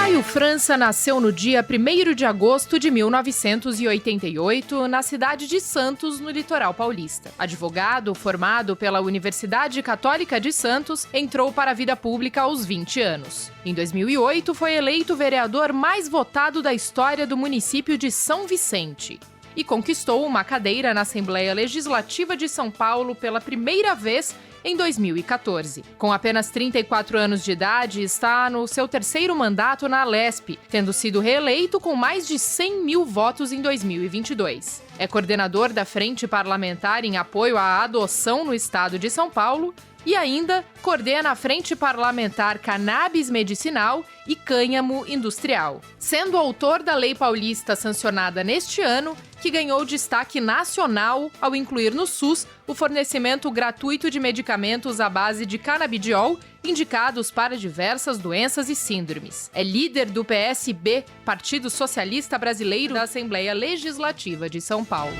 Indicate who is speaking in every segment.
Speaker 1: Caio França nasceu no dia 1º de agosto de 1988, na cidade de Santos, no litoral paulista. Advogado, formado pela Universidade Católica de Santos, entrou para a vida pública aos 20 anos. Em 2008, foi eleito o vereador mais votado da história do município de São Vicente e conquistou uma cadeira na Assembleia Legislativa de São Paulo pela primeira vez em 2014. Com apenas 34 anos de idade, está no seu terceiro mandato na Alesp, tendo sido reeleito com mais de 100 mil votos em 2022. É coordenador da Frente Parlamentar em Apoio à Adoção no Estado de São Paulo e ainda coordena a Frente Parlamentar Cannabis Medicinal e Cânhamo Industrial, sendo autor da Lei Paulista sancionada neste ano, que ganhou destaque nacional ao incluir no SUS o fornecimento gratuito de medicamentos à base de canabidiol indicados para diversas doenças e síndromes. É líder do PSB, Partido Socialista Brasileiro, da Assembleia Legislativa de São Paulo.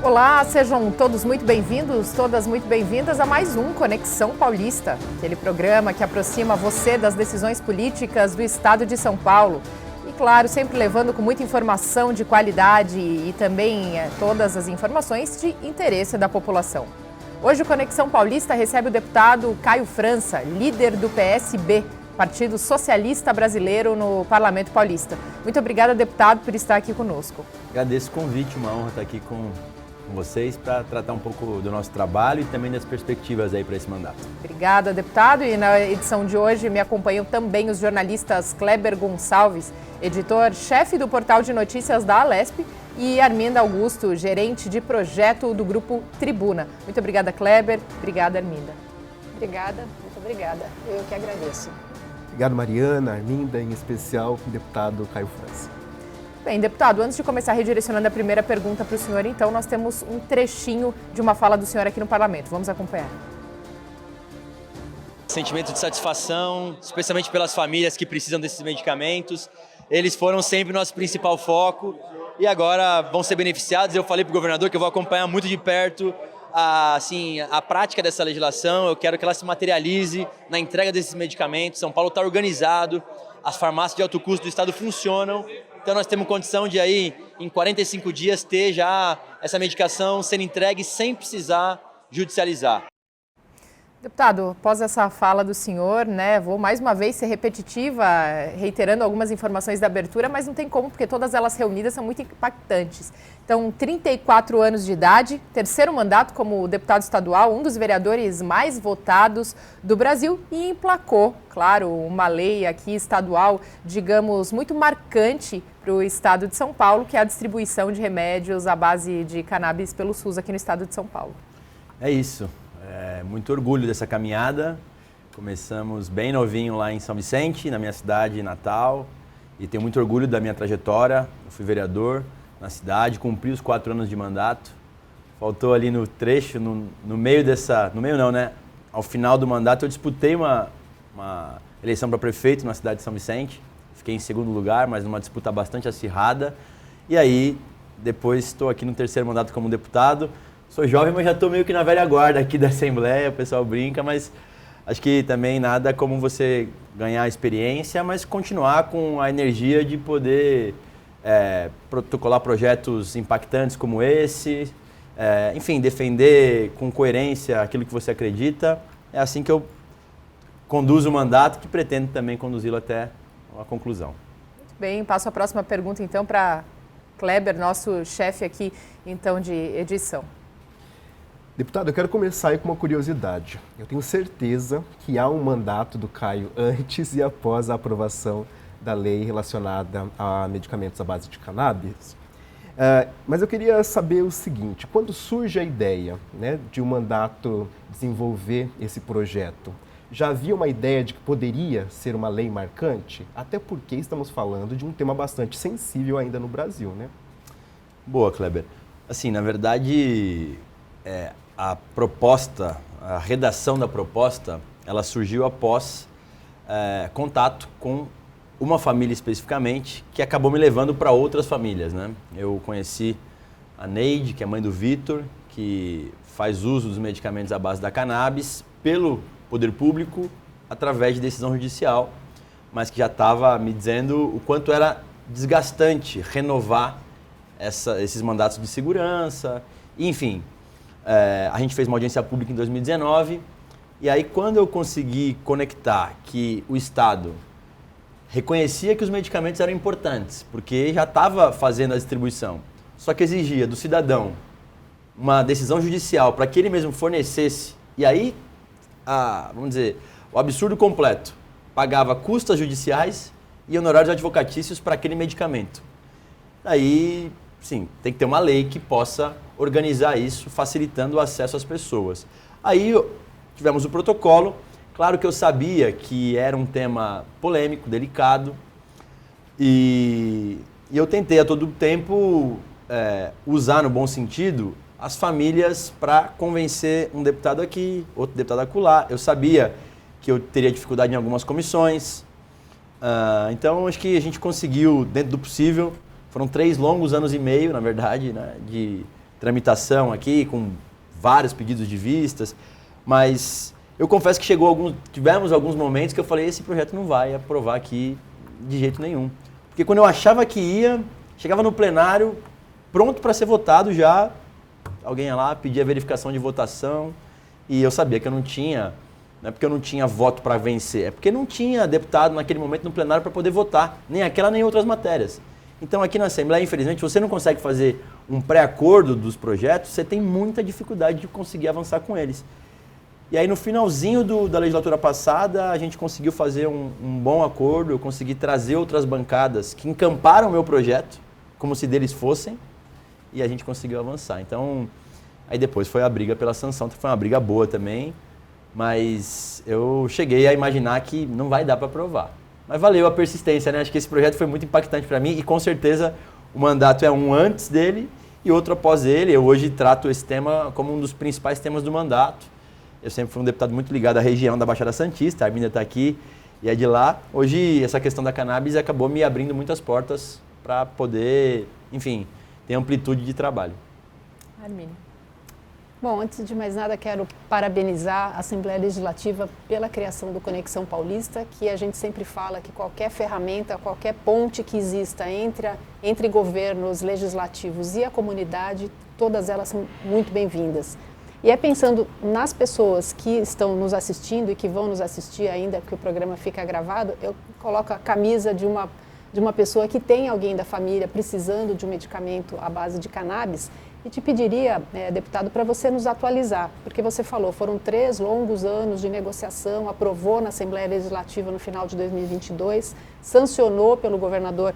Speaker 1: Olá, sejam todos muito bem-vindos, todas muito bem-vindas a mais um Conexão Paulista, aquele programa que aproxima você das decisões políticas do estado de São Paulo. E, claro, sempre levando com muita informação de qualidade e também todas as informações de interesse da população. Hoje o Conexão Paulista recebe o deputado Caio França, líder do PSB, Partido Socialista Brasileiro, no Parlamento Paulista. Muito obrigada, deputado, por estar aqui conosco.
Speaker 2: Agradeço o convite, uma honra estar aqui com vocês para tratar um pouco do nosso trabalho e também das perspectivas aí para esse mandato.
Speaker 1: Obrigada, deputado. E na edição de hoje me acompanham também os jornalistas Kleber Gonçalves, editor-chefe do portal de notícias da Alesp, e Arminda Augusto, gerente de projeto do Grupo Tribuna. Muito obrigada, Kleber. Obrigada, Arminda.
Speaker 3: Obrigada, muito obrigada. Eu que agradeço.
Speaker 4: Obrigado, Mariana, Arminda, em especial o deputado Caio França.
Speaker 1: Bem, deputado, antes de começar redirecionando a primeira pergunta para o senhor, então, nós temos um trechinho de uma fala do senhor aqui no Parlamento. Vamos acompanhar.
Speaker 5: Sentimento de satisfação, especialmente pelas famílias que precisam desses medicamentos. Eles foram sempre nosso principal foco e agora vão ser beneficiados. Eu falei para o governador que eu vou acompanhar muito de perto a prática dessa legislação. Eu quero que ela se materialize na entrega desses medicamentos. São Paulo está organizado, as farmácias de alto custo do estado funcionam. Então nós temos condição de aí, em 45 dias, ter já essa medicação sendo entregue sem precisar judicializar.
Speaker 1: Deputado, após essa fala do senhor, vou mais uma vez ser repetitiva, reiterando algumas informações da abertura, mas não tem como, porque todas elas reunidas são muito impactantes. Então, 34 anos de idade, terceiro mandato como deputado estadual, um dos vereadores mais votados do Brasil e emplacou, claro, uma lei aqui estadual, digamos, muito marcante para o estado de São Paulo, que é a distribuição de remédios à base de cannabis pelo SUS aqui no estado de São Paulo.
Speaker 2: É isso. Muito orgulho dessa caminhada. Começamos bem novinho lá em São Vicente, na minha cidade natal, e tenho muito orgulho da minha trajetória. Eu fui vereador na cidade, cumpri os 4 anos de mandato. Faltou ali no trecho, no meio dessa... No meio não, né? Ao final do mandato eu disputei uma eleição para prefeito na cidade de São Vicente. Fiquei em segundo lugar, mas numa disputa bastante acirrada. E aí, depois estou aqui no terceiro mandato como deputado. Sou jovem, mas já estou meio que na velha guarda aqui da Assembleia, o pessoal brinca, mas acho que também nada como você ganhar experiência, mas continuar com a energia de poder protocolar projetos impactantes como esse, enfim, defender com coerência aquilo que você acredita. É assim que eu conduzo o mandato, que pretendo também conduzi-lo até a conclusão.
Speaker 1: Muito bem, passo a próxima pergunta então para Kleber, nosso chefe aqui então de edição.
Speaker 4: Deputado, eu quero começar aí com uma curiosidade. Eu tenho certeza que há um mandato do Caio antes e após a aprovação da lei relacionada a medicamentos à base de cannabis. Mas eu queria saber o seguinte, quando surge a ideia, de um mandato desenvolver esse projeto, já havia uma ideia de que poderia ser uma lei marcante? Até porque estamos falando de um tema bastante sensível ainda no Brasil, né?
Speaker 2: Boa, Kleber. Assim, na verdade, a proposta, a redação da proposta, ela surgiu após contato com uma família especificamente, que acabou me levando para outras famílias, né? Eu conheci a Neide, que é mãe do Vitor, que faz uso dos medicamentos à base da cannabis pelo poder público através de decisão judicial, mas que já estava me dizendo o quanto era desgastante renovar esses mandatos de segurança. Enfim, a gente fez uma audiência pública em 2019 e aí quando eu consegui conectar que o Estado reconhecia que os medicamentos eram importantes, porque já estava fazendo a distribuição, só que exigia do cidadão uma decisão judicial para que ele mesmo fornecesse, e aí, vamos dizer, o absurdo completo, pagava custas judiciais e honorários advocatícios para aquele medicamento. Aí, sim, tem que ter uma lei que possa organizar isso, facilitando o acesso às pessoas. Aí tivemos o protocolo. Claro que eu sabia que era um tema polêmico, delicado, e eu tentei a todo tempo usar no bom sentido as famílias para convencer um deputado aqui, outro deputado acolá. Eu sabia que eu teria dificuldade em algumas comissões, então acho que a gente conseguiu, dentro do possível, foram 3 longos anos e meio, na verdade, né, de tramitação aqui, com vários pedidos de vistas, mas eu confesso que tivemos alguns momentos que eu falei, esse projeto não vai aprovar aqui de jeito nenhum. Porque quando eu achava que ia, chegava no plenário, pronto para ser votado já, alguém ia lá, pedia verificação de votação, e eu sabia que eu não tinha, não é porque eu não tinha voto para vencer, é porque não tinha deputado naquele momento no plenário para poder votar, nem aquela nem outras matérias. Então aqui na Assembleia, infelizmente, você não consegue fazer um pré-acordo dos projetos, você tem muita dificuldade de conseguir avançar com eles. E aí no finalzinho da legislatura passada, a gente conseguiu fazer um bom acordo, eu consegui trazer outras bancadas que encamparam o meu projeto, como se deles fossem, e a gente conseguiu avançar. Então, aí depois foi a briga pela sanção, que foi uma briga boa também, mas eu cheguei a imaginar que não vai dar para aprovar. Mas valeu a persistência, né? Acho que esse projeto foi muito impactante para mim e com certeza o mandato é um antes dele e outro após ele. Eu hoje trato esse tema como um dos principais temas do mandato. Eu sempre fui um deputado muito ligado à região da Baixada Santista, a Arminda está aqui e é de lá. Hoje, essa questão da cannabis acabou me abrindo muitas portas para poder, enfim, ter amplitude de trabalho.
Speaker 3: Arminda. Bom, antes de mais nada, quero parabenizar a Assembleia Legislativa pela criação do Conexão Paulista, que a gente sempre fala que qualquer ferramenta, qualquer ponte que exista entre governos legislativos e a comunidade, todas elas são muito bem-vindas. E é pensando nas pessoas que estão nos assistindo e que vão nos assistir ainda, que o programa fica gravado, eu coloco a camisa de uma pessoa que tem alguém da família precisando de um medicamento à base de cannabis e te pediria, deputado, para você nos atualizar, porque você falou, foram 3 longos anos de negociação, aprovou na Assembleia Legislativa no final de 2022, sancionou pelo governador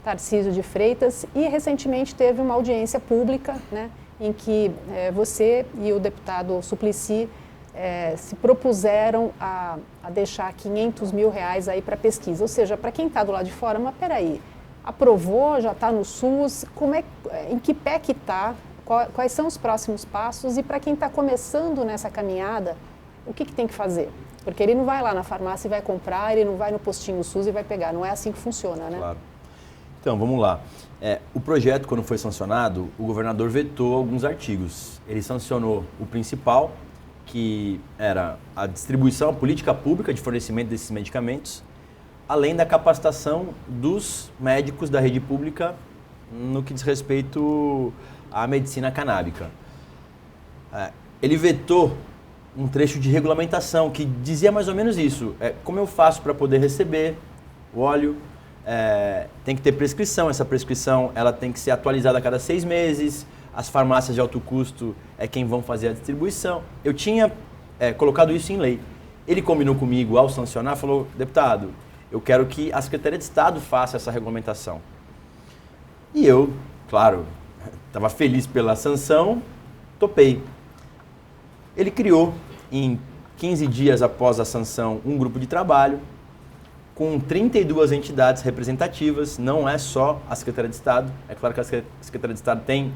Speaker 3: Tarcísio de Freitas e recentemente teve uma audiência pública, né, em que você e o deputado Suplicy se propuseram a deixar R$500 mil aí para pesquisa. Ou seja, para quem está do lado de fora, mas peraí, aprovou, já está no SUS, em que pé que está, quais são os próximos passos e para quem está começando nessa caminhada, o que tem que fazer? Porque ele não vai lá na farmácia e vai comprar, ele não vai no postinho SUS e vai pegar, não é assim que funciona, né?
Speaker 2: Claro. Então, vamos lá. O projeto, quando foi sancionado, o governador vetou alguns artigos. Ele sancionou o principal, que era a distribuição, a política pública de fornecimento desses medicamentos, além da capacitação dos médicos da rede pública no que diz respeito à medicina canábica. Ele vetou um trecho de regulamentação que dizia mais ou menos isso. Como eu faço para poder receber o óleo? Tem que ter prescrição, essa prescrição ela tem que ser atualizada a cada 6 meses, as farmácias de alto custo é quem vão fazer a distribuição. Eu tinha colocado isso em lei. Ele combinou comigo ao sancionar, falou, deputado, eu quero que a Secretaria de Estado faça essa regulamentação. E eu, claro, estava feliz pela sanção, topei. Ele criou, em 15 dias após a sanção, um grupo de trabalho, com 32 entidades representativas, não é só a Secretaria de Estado. É claro que a Secretaria de Estado tem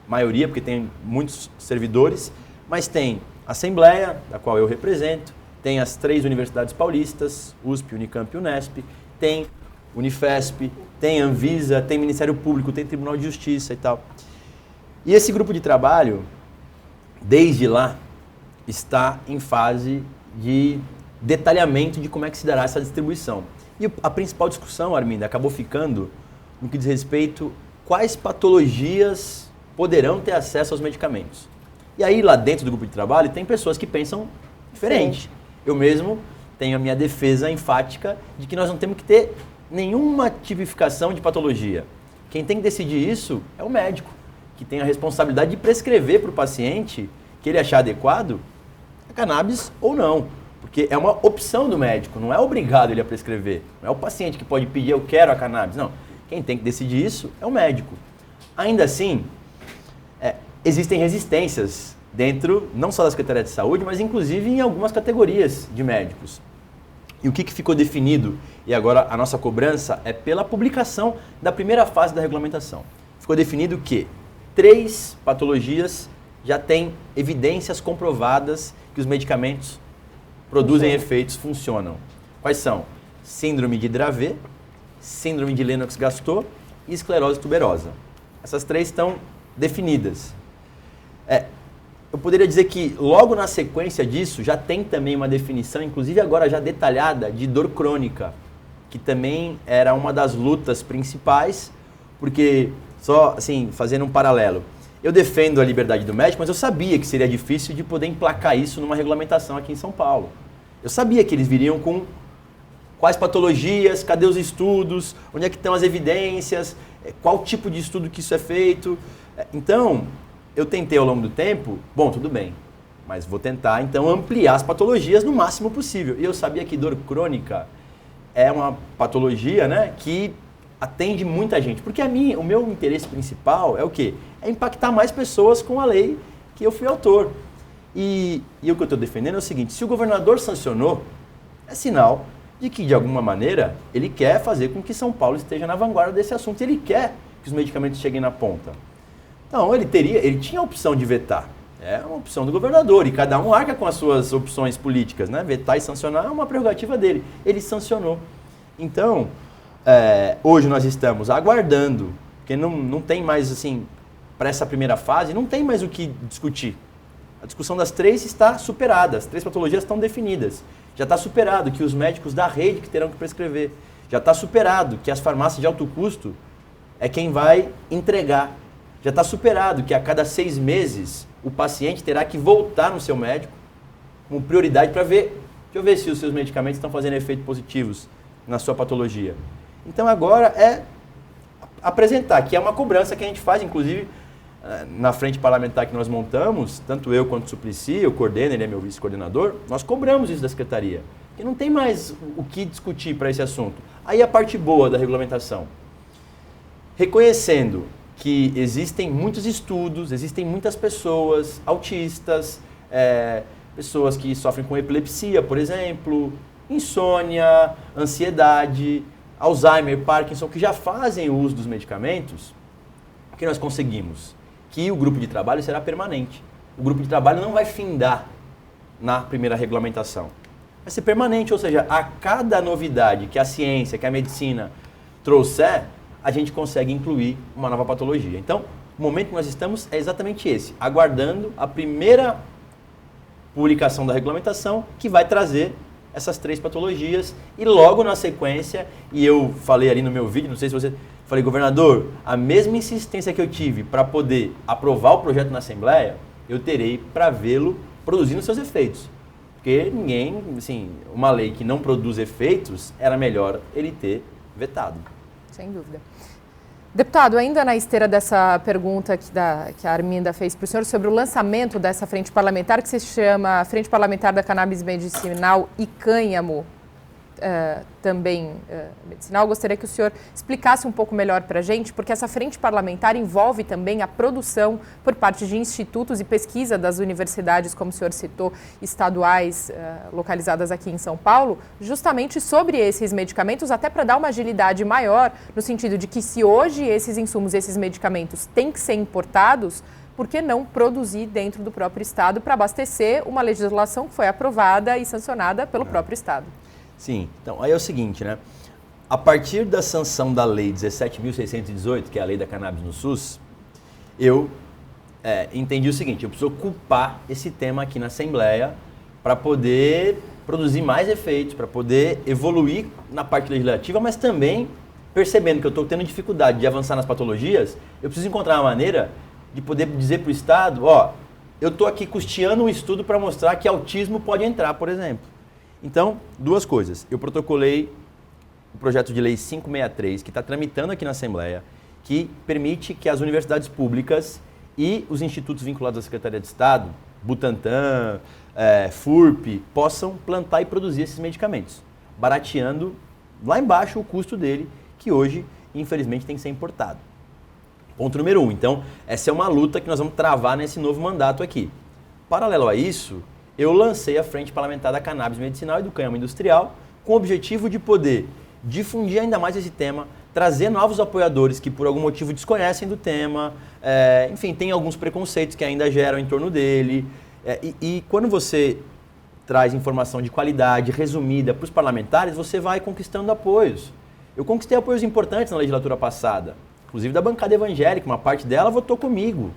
Speaker 2: maioria, porque tem muitos servidores, mas tem a Assembleia, da qual eu represento, tem as 3 universidades paulistas, USP, Unicamp e Unesp, tem Unifesp, tem Anvisa, tem Ministério Público, tem Tribunal de Justiça e tal. E esse grupo de trabalho, desde lá, está em fase de detalhamento de como é que se dará essa distribuição. E a principal discussão, Arminda, acabou ficando no que diz respeito quais patologias poderão ter acesso aos medicamentos. E aí, lá dentro do grupo de trabalho, tem pessoas que pensam diferente. Eu mesmo tenho a minha defesa enfática de que nós não temos que ter nenhuma tipificação de patologia. Quem tem que decidir isso é o médico, que tem a responsabilidade de prescrever para o paciente que ele achar adequado a cannabis ou não. Porque é uma opção do médico, não é obrigado ele a prescrever. Não é o paciente que pode pedir, eu quero a cannabis. Não, quem tem que decidir isso é o médico. Ainda assim, existem resistências dentro, não só da Secretaria de Saúde, mas inclusive em algumas categorias de médicos. E o que ficou definido, e agora a nossa cobrança, é pela publicação da primeira fase da regulamentação. Ficou definido que 3 patologias já têm evidências comprovadas que os medicamentos produzem efeitos, funcionam. Quais são? Síndrome de Dravet, síndrome de Lennox-Gastaut e esclerose tuberosa. Essas 3 estão definidas. Eu poderia dizer que logo na sequência disso já tem também uma definição, inclusive agora já detalhada, de dor crônica, que também era uma das lutas principais, porque, só assim, fazendo um paralelo, eu defendo a liberdade do médico, mas eu sabia que seria difícil de poder emplacar isso numa regulamentação aqui em São Paulo. Eu sabia que eles viriam com quais patologias, cadê os estudos, onde é que estão as evidências, qual tipo de estudo que isso é feito. Então, eu tentei ao longo do tempo, bom, tudo bem, mas vou tentar então ampliar as patologias no máximo possível. E eu sabia que dor crônica é uma patologia, né, que atende muita gente. Porque o meu interesse principal é o quê? É impactar mais pessoas com a lei que eu fui autor. E o que eu estou defendendo é o seguinte, se o governador sancionou, é sinal de que, de alguma maneira, ele quer fazer com que São Paulo esteja na vanguarda desse assunto. Ele quer que os medicamentos cheguem na ponta. Então, ele tinha a opção de vetar. É uma opção do governador e cada um arca com as suas opções políticas, né? Vetar e sancionar é uma prerrogativa dele. Ele sancionou. Então, hoje nós estamos aguardando, porque não tem mais, assim, para essa primeira fase, não tem mais o que discutir. A discussão das 3 está superada, as 3 patologias estão definidas. Já está superado que os médicos da rede que terão que prescrever. Já está superado que as farmácias de alto custo é quem vai entregar. Já está superado que a cada 6 meses o paciente terá que voltar no seu médico com prioridade para ver, deixa eu ver se os seus medicamentos estão fazendo efeitos positivos na sua patologia. Então agora é apresentar, que é uma cobrança que a gente faz, inclusive na frente parlamentar que nós montamos, tanto eu quanto o Suplicy, eu coordeno, ele é meu vice-coordenador, nós cobramos isso da Secretaria, que não tem mais o que discutir para esse assunto. Aí a parte boa da regulamentação, reconhecendo que existem muitos estudos, existem muitas pessoas autistas, pessoas que sofrem com epilepsia, por exemplo, insônia, ansiedade, Alzheimer, Parkinson, que já fazem o uso dos medicamentos. O que nós conseguimos? Que o grupo de trabalho será permanente. O grupo de trabalho não vai findar na primeira regulamentação. Vai ser permanente, ou seja, a cada novidade que a ciência, que a medicina trouxer, a gente consegue incluir uma nova patologia. Então, o momento que nós estamos é exatamente esse, aguardando a primeira publicação da regulamentação que vai trazer essas 3 patologias e logo na sequência, e eu falei ali no meu vídeo, não sei se você... Falei, governador, a mesma insistência que eu tive para poder aprovar o projeto na Assembleia, eu terei para vê-lo produzindo seus efeitos. Porque ninguém, assim, uma lei que não produz efeitos, era melhor ele ter vetado.
Speaker 1: Sem dúvida. Deputado, ainda na esteira dessa pergunta que a Arminda fez para o senhor sobre o lançamento dessa frente parlamentar, que se chama Frente Parlamentar da Cannabis Medicinal e Cânhamo, também medicinal, gostaria que o senhor explicasse um pouco melhor para a gente, porque essa frente parlamentar envolve também a produção por parte de institutos e pesquisa das universidades, como o senhor citou, estaduais localizadas aqui em São Paulo, justamente sobre esses medicamentos, até para dar uma agilidade maior, no sentido de que se hoje esses insumos, esses medicamentos têm que ser importados, por que não produzir dentro do próprio Estado para abastecer uma legislação que foi aprovada e sancionada pelo próprio Estado?
Speaker 2: Sim, então aí é o seguinte, né? A partir da sanção da Lei 17.618, que é a Lei da Cannabis no SUS, eu entendi o seguinte, eu preciso ocupar esse tema aqui na Assembleia para poder produzir mais efeitos, para poder evoluir na parte legislativa, mas também percebendo que eu estou tendo dificuldade de avançar nas patologias, eu preciso encontrar uma maneira de poder dizer para o Estado, eu estou aqui custeando um estudo para mostrar que autismo pode entrar, por exemplo. Então, duas coisas. Eu protocolei o projeto de lei 563, que está tramitando aqui na Assembleia, que permite que as universidades públicas e os institutos vinculados à Secretaria de Estado, Butantan, FURP, possam plantar e produzir esses medicamentos, barateando lá embaixo o custo dele, que hoje, infelizmente, tem que ser importado. Ponto número 1. Então, essa é uma luta que nós vamos travar nesse novo mandato aqui. Paralelo a isso, eu lancei a Frente Parlamentar da Cannabis Medicinal e do Cânhamo Industrial com o objetivo de poder difundir ainda mais esse tema, trazer novos apoiadores que por algum motivo desconhecem do tema, enfim, tem alguns preconceitos que ainda geram em torno dele. E quando você traz informação de qualidade, resumida para os parlamentares, você vai conquistando apoios. Eu conquistei apoios importantes na legislatura passada, inclusive da bancada evangélica, uma parte dela votou comigo.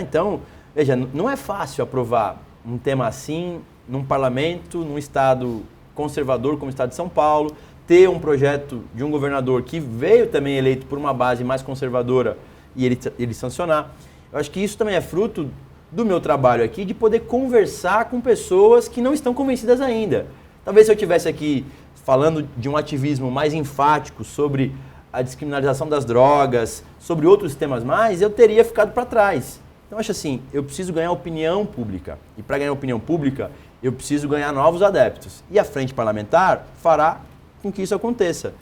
Speaker 2: Então, veja, não é fácil aprovar um tema assim num parlamento, num estado conservador como o estado de São Paulo, ter um projeto de um governador que veio também eleito por uma base mais conservadora e ele sancionar. Eu acho que isso também é fruto do meu trabalho aqui, de poder conversar com pessoas que não estão convencidas ainda. Talvez se eu estivesse aqui falando de um ativismo mais enfático sobre a descriminalização das drogas, sobre outros temas mais, eu teria ficado para trás. Então, acho assim, eu preciso ganhar opinião pública. E para ganhar opinião pública, eu preciso ganhar novos adeptos. E a Frente Parlamentar fará com que isso aconteça.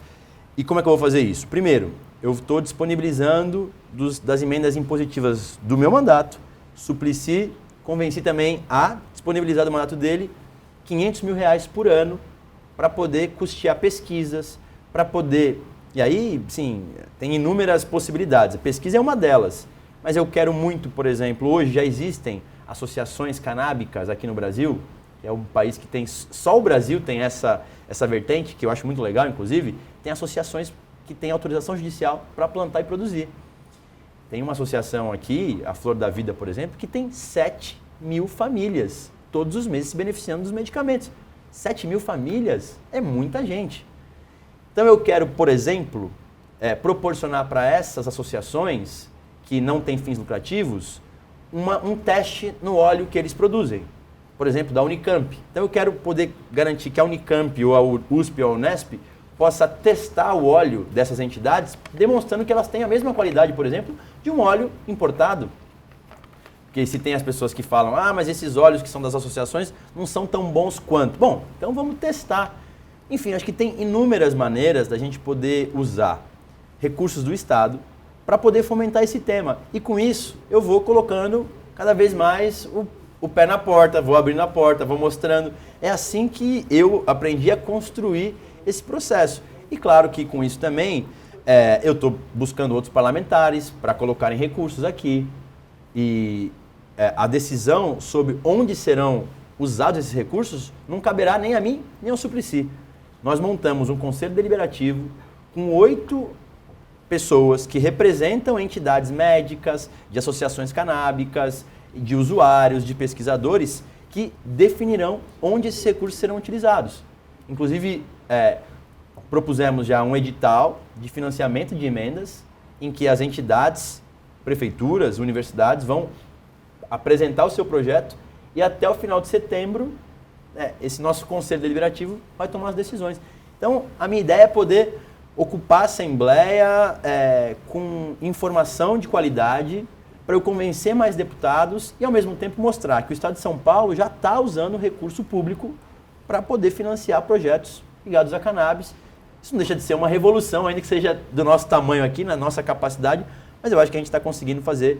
Speaker 2: E como é que eu vou fazer isso? Primeiro, eu estou disponibilizando das emendas impositivas do meu mandato. Suplicy, convenci também a disponibilizar do mandato dele R$500 mil por ano para poder custear pesquisas, para poder... E aí, sim, tem inúmeras possibilidades. A pesquisa é uma delas. Mas eu quero muito, por exemplo, hoje já existem associações canábicas aqui no Brasil, que é um país que tem... Só o Brasil tem essa vertente, que eu acho muito legal, inclusive, tem associações que têm autorização judicial para plantar e produzir. Tem uma associação aqui, a Flor da Vida, por exemplo, que tem 7 mil famílias, todos os meses se beneficiando dos medicamentos. 7 mil famílias é muita gente. Então eu quero, por exemplo, proporcionar para essas associações que não têm fins lucrativos, um teste no óleo que eles produzem. Por exemplo, da Unicamp. Então eu quero poder garantir que a Unicamp ou a USP ou a Unesp possa testar o óleo dessas entidades, demonstrando que elas têm a mesma qualidade, por exemplo, de um óleo importado. Porque se tem as pessoas que falam, mas esses óleos que são das associações não são tão bons quanto. Bom, então vamos testar. Enfim, acho que tem inúmeras maneiras da gente poder usar recursos do Estado para poder fomentar esse tema. E com isso, eu vou colocando cada vez mais o pé na porta, vou abrindo a porta, vou mostrando. É assim que eu aprendi a construir esse processo. E claro que com isso também, eu estou buscando outros parlamentares para colocarem recursos aqui. E a decisão sobre onde serão usados esses recursos não caberá nem a mim, nem ao Suplicy. Nós montamos um conselho deliberativo com 8 pessoas que representam entidades médicas, de associações canábicas, de usuários, de pesquisadores, que definirão onde esses recursos serão utilizados. Inclusive, propusemos já um edital de financiamento de emendas, em que as entidades, prefeituras, universidades vão apresentar o seu projeto e até o final de setembro, esse nosso conselho deliberativo vai tomar as decisões. Então, a minha ideia é poder ocupar a Assembleia com informação de qualidade para eu convencer mais deputados e, ao mesmo tempo, mostrar que o Estado de São Paulo já está usando recurso público para poder financiar projetos ligados à cannabis. Isso não deixa de ser uma revolução, ainda que seja do nosso tamanho aqui, na nossa capacidade, mas eu acho que a gente está conseguindo fazer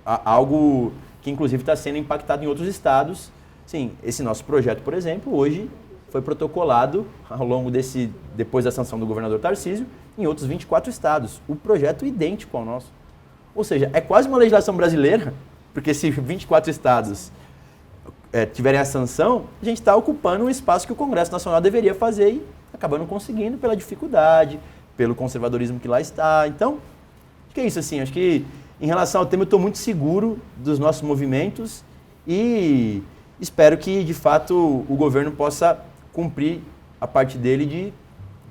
Speaker 2: algo que, inclusive, está sendo impactado em outros estados. Sim, esse nosso projeto, por exemplo, hoje foi protocolado ao longo depois da sanção do governador Tarcísio, em outros 24 estados. O projeto idêntico ao nosso. Ou seja, é quase uma legislação brasileira, porque se 24 estados tiverem a sanção, a gente está ocupando um espaço que o Congresso Nacional deveria fazer e acabando conseguindo pela dificuldade, pelo conservadorismo que lá está. Então, acho que é isso, assim, acho que em relação ao tema, eu estou muito seguro dos nossos movimentos e espero que, de fato, o governo possa cumprir a parte dele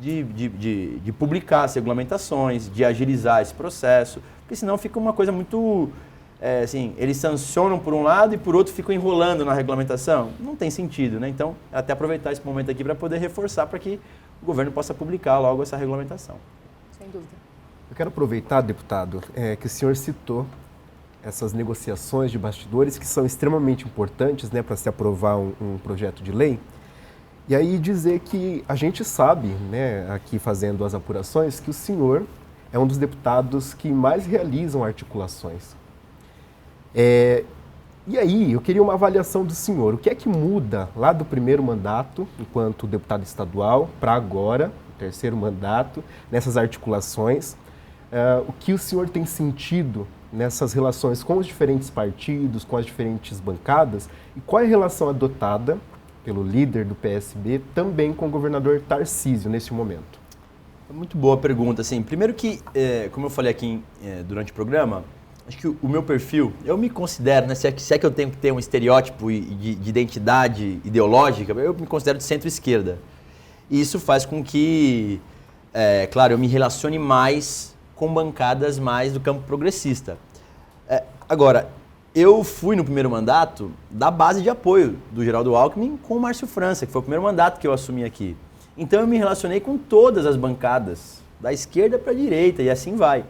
Speaker 2: de publicar as regulamentações, de agilizar esse processo, porque senão fica uma coisa muito... assim, eles sancionam por um lado e por outro ficam enrolando na regulamentação. Não tem sentido, né? Então, até aproveitar esse momento aqui para poder reforçar para que o governo possa publicar logo essa regulamentação.
Speaker 3: Sem dúvida.
Speaker 4: Eu quero aproveitar, deputado, que o senhor citou essas negociações de bastidores que são extremamente importantes, né, para se aprovar um projeto de lei. E aí dizer que a gente sabe, né, aqui fazendo as apurações, que o senhor é um dos deputados que mais realizam articulações. E aí, eu queria uma avaliação do senhor. O que é que muda lá do primeiro mandato, enquanto deputado estadual, para agora, o terceiro mandato, nessas articulações? O que o senhor tem sentido nessas relações com os diferentes partidos, com as diferentes bancadas? E qual é a relação adotada pelo líder do PSB também com o governador Tarcísio nesse momento?
Speaker 2: Muito boa pergunta. Assim, primeiro que, como eu falei aqui durante o programa, acho que o meu perfil, eu me considero, né, se é que eu tenho que ter um estereótipo de identidade ideológica, eu me considero de centro-esquerda. E isso faz com que, claro, eu me relacione mais com bancadas mais do campo progressista. Agora, eu fui no primeiro mandato da base de apoio do Geraldo Alckmin com o Márcio França, que foi o primeiro mandato que eu assumi aqui. Então eu me relacionei com todas as bancadas, da esquerda para a direita, e assim vai.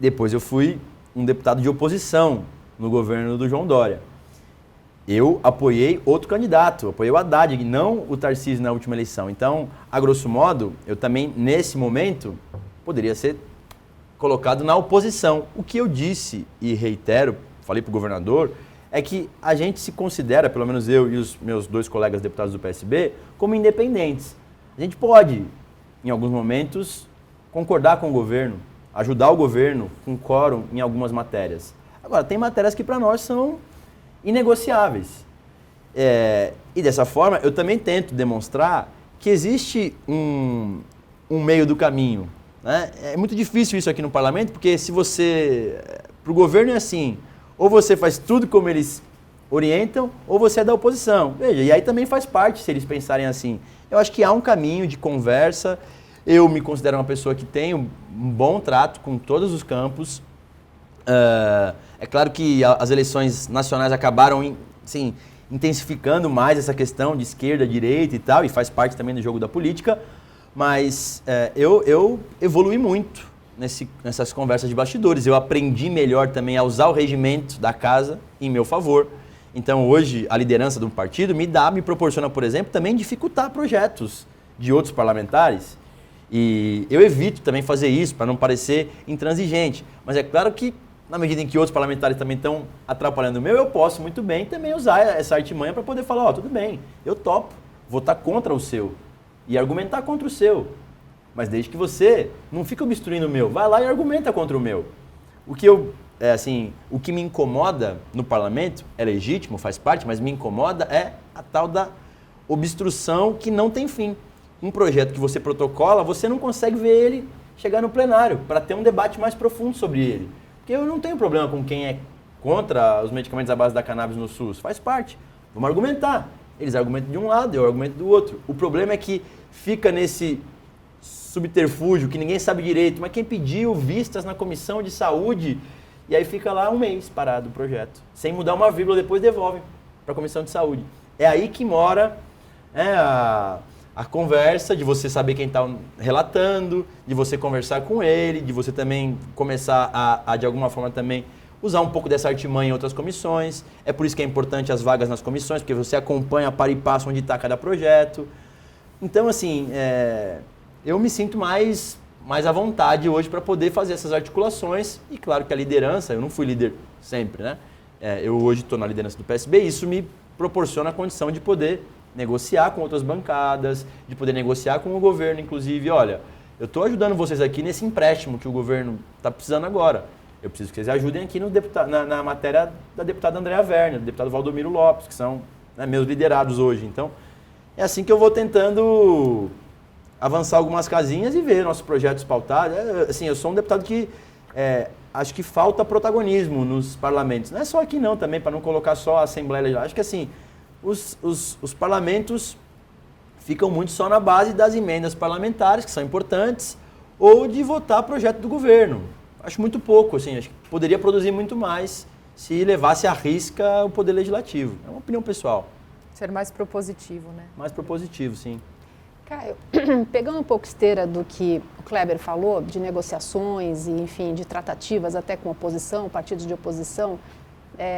Speaker 2: Depois eu fui um deputado de oposição no governo do João Dória. Eu apoiei outro candidato, apoiei o Haddad, e não o Tarcísio na última eleição. Então, a grosso modo, eu também, nesse momento, poderia ser colocado na oposição. O que eu disse e reitero, falei para o governador, é que a gente se considera, pelo menos eu e os meus dois colegas deputados do PSB, como independentes. A gente pode, em alguns momentos, concordar com o governo, ajudar o governo com quórum em algumas matérias. Agora, tem matérias que para nós são inegociáveis. E dessa forma, eu também tento demonstrar que existe um meio do caminho. Né? É muito difícil isso aqui no parlamento, porque se você... Para o governo é assim, ou você faz tudo como eles orientam, ou você é da oposição. Veja, e aí também faz parte se eles pensarem assim. Eu acho que há um caminho de conversa. Eu me considero uma pessoa que tem um bom trato com todos os campos. É claro que as eleições nacionais acabaram assim, intensificando mais essa questão de esquerda, direita e tal, e faz parte também do jogo da política. Mas eu evolui muito nessas conversas de bastidores. Eu aprendi melhor também a usar o regimento da casa em meu favor. Então hoje a liderança do partido me proporciona, por exemplo, também dificultar projetos de outros parlamentares. E eu evito também fazer isso para não parecer intransigente. Mas é claro que na medida em que outros parlamentares também estão atrapalhando o meu, eu posso muito bem também usar essa artimanha para poder falar, tudo bem, eu topo, votar contra o seu e argumentar contra o seu. Mas desde que você não fica obstruindo o meu, vai lá e argumenta contra o meu. O que me incomoda no parlamento, é legítimo, faz parte, mas me incomoda é a tal da obstrução que não tem fim. Um projeto que você protocola, você não consegue ver ele chegar no plenário para ter um debate mais profundo sobre ele. Porque eu não tenho problema com quem é contra os medicamentos à base da cannabis no SUS, faz parte. Vamos argumentar. Eles argumentam de um lado, eu argumento do outro. O problema é que fica nesse subterfúgio que ninguém sabe direito, mas quem pediu vistas na Comissão de Saúde, e aí fica lá um mês parado o projeto, sem mudar uma vírgula, depois devolve para a Comissão de Saúde. É aí que mora a conversa, de você saber quem está relatando, de você conversar com ele, de você também começar a de alguma forma também usar um pouco dessa artimanha em outras comissões. É por isso que é importante as vagas nas comissões, porque você acompanha para e passo onde está cada projeto. Então, assim, eu me sinto mais à vontade hoje para poder fazer essas articulações. E claro que a liderança, eu não fui líder sempre, né? Eu hoje estou na liderança do PSB e isso me proporciona a condição de poder negociar com outras bancadas, de poder negociar com o governo, inclusive, olha, eu estou ajudando vocês aqui nesse empréstimo que o governo está precisando agora. Eu preciso que vocês ajudem aqui na matéria da deputada Andréa Werner, do deputado Valdomiro Lopes, que são meus liderados hoje. Então, é assim que eu vou tentando avançar algumas casinhas e ver nossos projetos pautados. Assim, eu sou um deputado que acho que falta protagonismo nos parlamentos. Não é só aqui não também, para não colocar só a Assembleia Legislativa. Acho que assim, os parlamentos ficam muito só na base das emendas parlamentares, que são importantes, ou de votar projeto do governo. Acho muito pouco, assim, acho que poderia produzir muito mais se levasse à risca o poder legislativo. É uma opinião pessoal.
Speaker 1: Ser mais propositivo, né?
Speaker 2: Mais propositivo, sim.
Speaker 3: Caio, pegando um pouco esteira do que o Kleber falou, de negociações e, enfim, de tratativas até com oposição, partidos de oposição,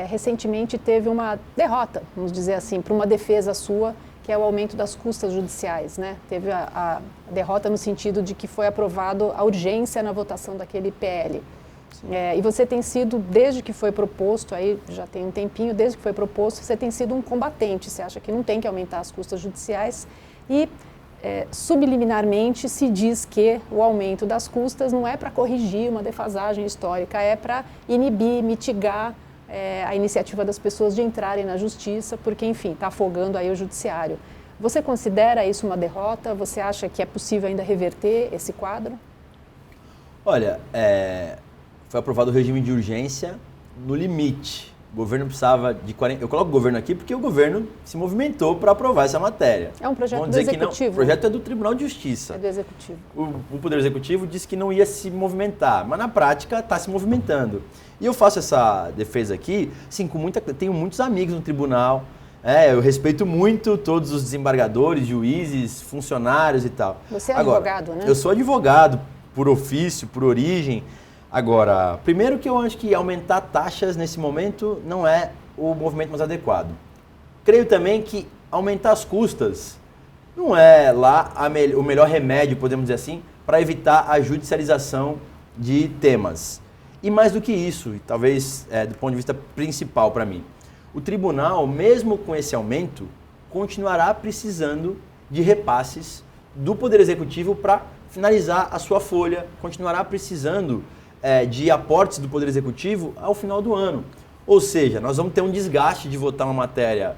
Speaker 3: recentemente teve uma derrota, vamos dizer assim, para uma defesa sua, que é o aumento das custas judiciais, né? Teve a derrota no sentido de que foi aprovado a urgência na votação daquele PL. E você tem sido, desde que foi proposto, aí já tem um tempinho, desde que foi proposto, você tem sido um combatente, você acha que não tem que aumentar as custas judiciais e... subliminarmente se diz que o aumento das custas não é para corrigir uma defasagem histórica, é para inibir, mitigar a iniciativa das pessoas de entrarem na justiça, porque, enfim, está afogando aí o judiciário. Você considera isso uma derrota? Você acha que é possível ainda reverter esse quadro?
Speaker 2: Olha, foi aprovado o regime de urgência no limite. O governo precisava de 40... Eu coloco o governo aqui porque o governo se movimentou para aprovar essa matéria.
Speaker 3: É um projeto
Speaker 2: Vamos
Speaker 3: do
Speaker 2: dizer
Speaker 3: Executivo?
Speaker 2: Que não. O projeto é do Tribunal de Justiça.
Speaker 3: É do Executivo.
Speaker 2: O Poder Executivo disse que não ia se movimentar, mas na prática está se movimentando. E eu faço essa defesa aqui, assim, tenho muitos amigos no tribunal, eu respeito muito todos os desembargadores, juízes, funcionários e tal.
Speaker 3: Você é
Speaker 2: Agora,
Speaker 3: advogado, né?
Speaker 2: Eu sou advogado por ofício, por origem. Agora, primeiro que eu acho que aumentar taxas nesse momento não é o movimento mais adequado. Creio também que aumentar as custas não é lá o melhor remédio, podemos dizer assim, para evitar a judicialização de temas. E mais do que isso, e talvez do ponto de vista principal para mim, o tribunal, mesmo com esse aumento, continuará precisando de repasses do Poder Executivo para finalizar a sua folha, continuará precisando de aportes do Poder Executivo ao final do ano. Ou seja, nós vamos ter um desgaste de votar uma matéria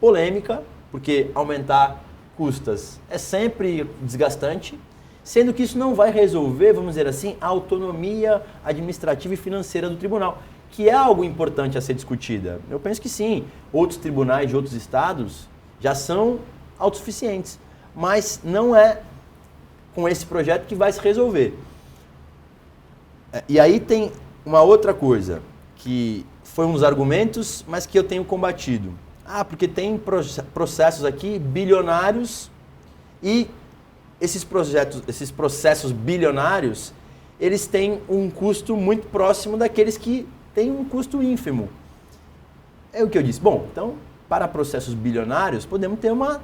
Speaker 2: polêmica, porque aumentar custas é sempre desgastante, sendo que isso não vai resolver, vamos dizer assim, a autonomia administrativa e financeira do tribunal, que é algo importante a ser discutida. Eu penso que sim, outros tribunais de outros estados já são autossuficientes, mas não é com esse projeto que vai se resolver. E aí tem uma outra coisa, que foi um dos argumentos, mas que eu tenho combatido. Porque tem processos aqui bilionários e esses processos bilionários, eles têm um custo muito próximo daqueles que têm um custo ínfimo. É o que eu disse. Bom, então, para processos bilionários, podemos ter uma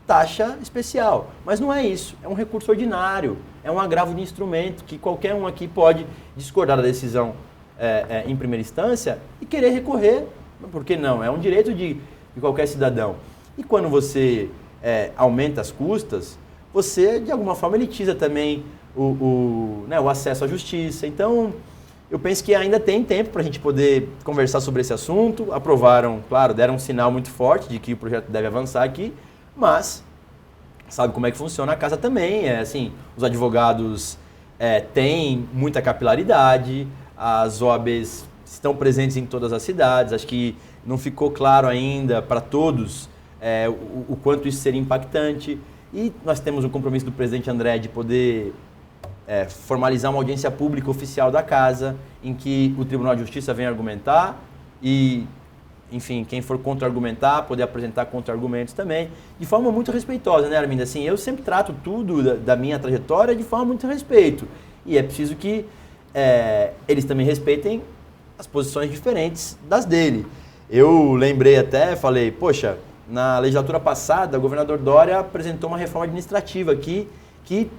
Speaker 2: taxa especial. Mas não é isso. É um recurso ordinário. É um agravo de instrumento que qualquer um aqui pode discordar da decisão em primeira instância e querer recorrer. Por que não? É um direito de qualquer cidadão. E quando você aumenta as custas, você, de alguma forma, elitiza também o acesso à justiça. Então, eu penso que ainda tem tempo para a gente poder conversar sobre esse assunto. Aprovaram, claro, deram um sinal muito forte de que o projeto deve avançar aqui, mas sabe como é que funciona a casa também. Os advogados têm muita capilaridade, as OABs estão presentes em todas as cidades. Acho que não ficou claro ainda para todos o quanto isso seria impactante. E nós temos um compromisso do presidente André de poder formalizar uma audiência pública oficial da casa, em que o Tribunal de Justiça venha argumentar e, enfim, quem for contra-argumentar, poder apresentar contra-argumentos também, de forma muito respeitosa, né, Arminda? Assim, eu sempre trato tudo da minha trajetória de forma muito respeito. E é preciso que eles também respeitem as posições diferentes das dele. Eu lembrei até, falei, poxa, na legislatura passada, o governador Dória apresentou uma reforma administrativa aqui que,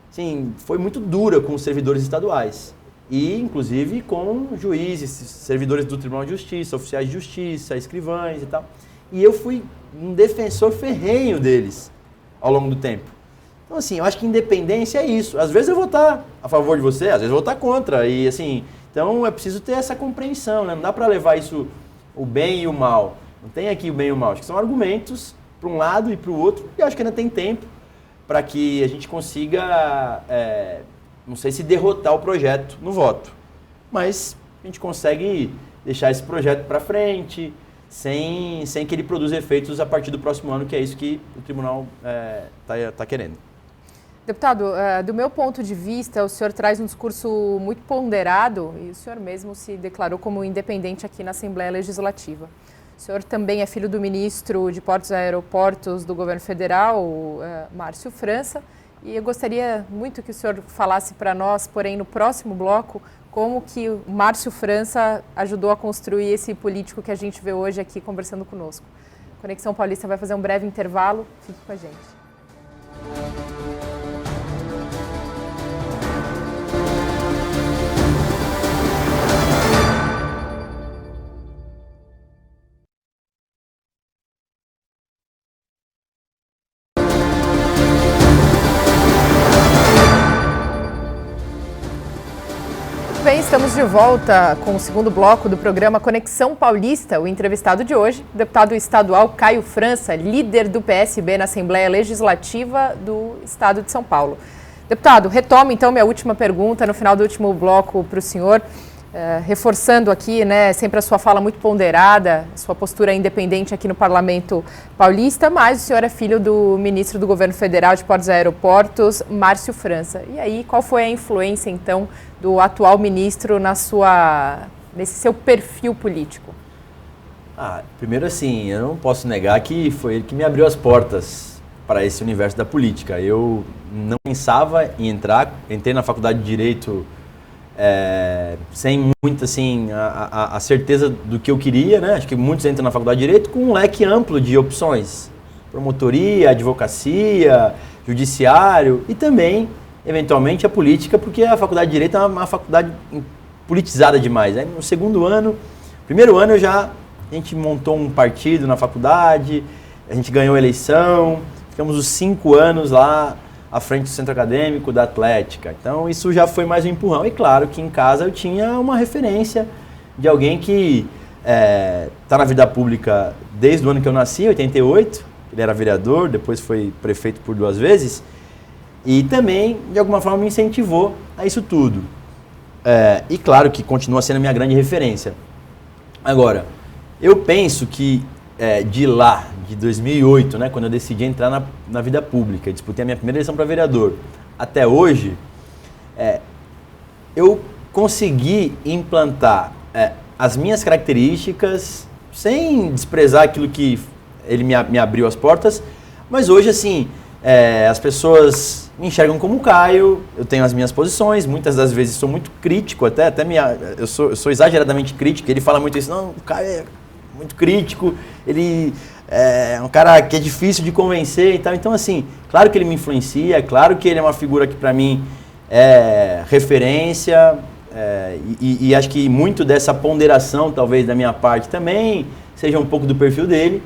Speaker 2: sim, foi muito dura com os servidores estaduais. E, inclusive, com juízes, servidores do Tribunal de Justiça, oficiais de justiça, escrivães e tal. E eu fui um defensor ferrenho deles ao longo do tempo. Então, assim, eu acho que independência é isso. Às vezes eu vou estar a favor de você, às vezes eu vou estar contra. E, assim, então é preciso ter essa compreensão, né? Não dá para levar isso, o bem e o mal. Não tem aqui o bem e o mal. Acho que são argumentos para um lado e para o outro. E acho que ainda tem tempo para que a gente consiga, não sei se derrotar o projeto no voto, mas a gente consegue deixar esse projeto para frente, sem que ele produza efeitos a partir do próximo ano, que é isso que o tribunal tá querendo.
Speaker 1: Deputado, do meu ponto de vista, o senhor traz um discurso muito ponderado e o senhor mesmo se declarou como independente aqui na Assembleia Legislativa. O senhor também é filho do ministro de Portos e Aeroportos do governo federal, Márcio França, e eu gostaria muito que o senhor falasse para nós, porém no próximo bloco, como que o Márcio França ajudou a construir esse político que a gente vê hoje aqui conversando conosco. Conexão Paulista vai fazer um breve intervalo, fique com a gente. Bem, estamos de volta com o segundo bloco do programa Conexão Paulista. O entrevistado de hoje, o deputado estadual Caio França, líder do PSB na Assembleia Legislativa do Estado de São Paulo. Deputado, retomo então minha última pergunta no final do último bloco para o senhor, reforçando aqui, né, sempre a sua fala muito ponderada, sua postura independente aqui no Parlamento Paulista, mas o senhor é filho do ministro do Governo Federal de Portos e Aeroportos, Márcio França. E aí, qual foi a influência então do atual ministro nesse seu perfil político?
Speaker 2: Primeiro assim, eu não posso negar que foi ele que me abriu as portas para esse universo da política. Eu não pensava em entrar, entrei na faculdade de Direito sem muito assim, a certeza do que eu queria, né? Acho que muitos entram na faculdade de Direito com um leque amplo de opções. Promotoria, advocacia, judiciário e também eventualmente a política, porque a faculdade de Direito é uma faculdade politizada demais. Né? No primeiro ano a gente montou um partido na faculdade, a gente ganhou a eleição, ficamos os 5 anos lá à frente do centro acadêmico da Atlética. Então isso já foi mais um empurrão. E claro que em casa eu tinha uma referência de alguém que está na vida pública desde o ano que eu nasci, 88, ele era vereador, depois foi prefeito por 2 vezes, e também, de alguma forma, me incentivou a isso tudo. E claro que continua sendo a minha grande referência. Agora, eu penso que de 2008, né, quando eu decidi entrar na vida pública, disputei a minha primeira eleição para vereador, até hoje, eu consegui implantar as minhas características, sem desprezar aquilo que ele me abriu as portas, mas hoje, assim, as pessoas me enxergam como Caio, eu tenho as minhas posições, muitas das vezes sou muito crítico, eu sou exageradamente crítico, ele fala muito isso, não, o Caio é muito crítico, ele é um cara que é difícil de convencer e tal, então assim, claro que ele me influencia, é claro que ele é uma figura que para mim é referência, e acho que muito dessa ponderação, talvez da minha parte também, seja um pouco do perfil dele.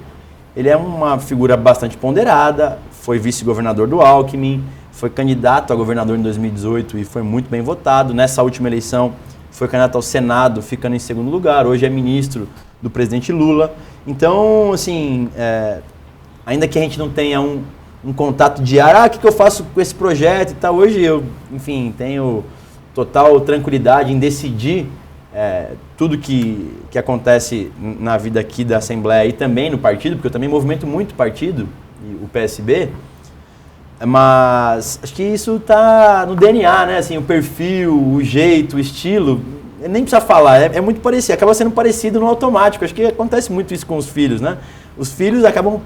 Speaker 2: Ele é uma figura bastante ponderada, foi vice-governador do Alckmin, foi candidato a governador em 2018 e foi muito bem votado. Nessa última eleição foi candidato ao Senado, ficando em 2º lugar. Hoje é ministro do presidente Lula. Então, assim, ainda que a gente não tenha um contato diário, o que eu faço com esse projeto e tal, hoje eu, enfim, tenho total tranquilidade em decidir tudo que acontece na vida aqui da Assembleia e também no partido, porque eu também movimento muito partido, o PSB, mas acho que isso está no DNA, né? Assim, o perfil, o jeito, o estilo, nem precisa falar, é muito parecido, acaba sendo parecido no automático. Acho que acontece muito isso com os filhos, né? Os filhos acabam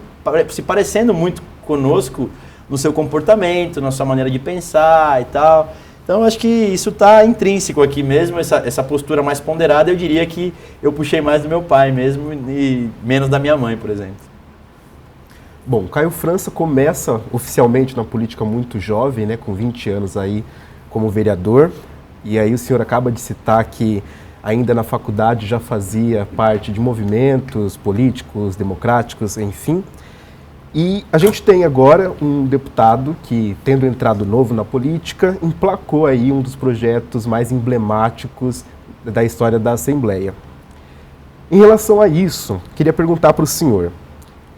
Speaker 2: se parecendo muito conosco no seu comportamento, na sua maneira de pensar e tal. Então, acho que isso está intrínseco aqui mesmo, essa postura mais ponderada. Eu diria que eu puxei mais do meu pai mesmo e menos da minha mãe, por exemplo.
Speaker 4: Bom, Caio França começa oficialmente na política muito jovem, né, com 20 anos aí como vereador. E aí o senhor acaba de citar que ainda na faculdade já fazia parte de movimentos políticos, democráticos, enfim. E a gente tem agora um deputado que, tendo entrado novo na política, emplacou aí um dos projetos mais emblemáticos da história da Assembleia. Em relação a isso, queria perguntar para o senhor,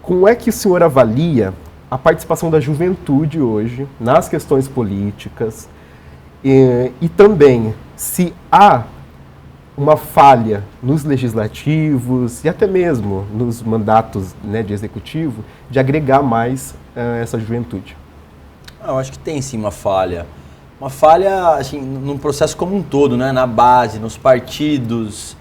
Speaker 4: como é que o senhor avalia a participação da juventude hoje nas questões políticas e também se há uma falha nos legislativos e até mesmo nos mandatos, né, de executivo, de agregar mais essa juventude?
Speaker 2: Eu acho que tem sim uma falha. Uma falha assim, num processo como um todo, né? Na base, nos partidos.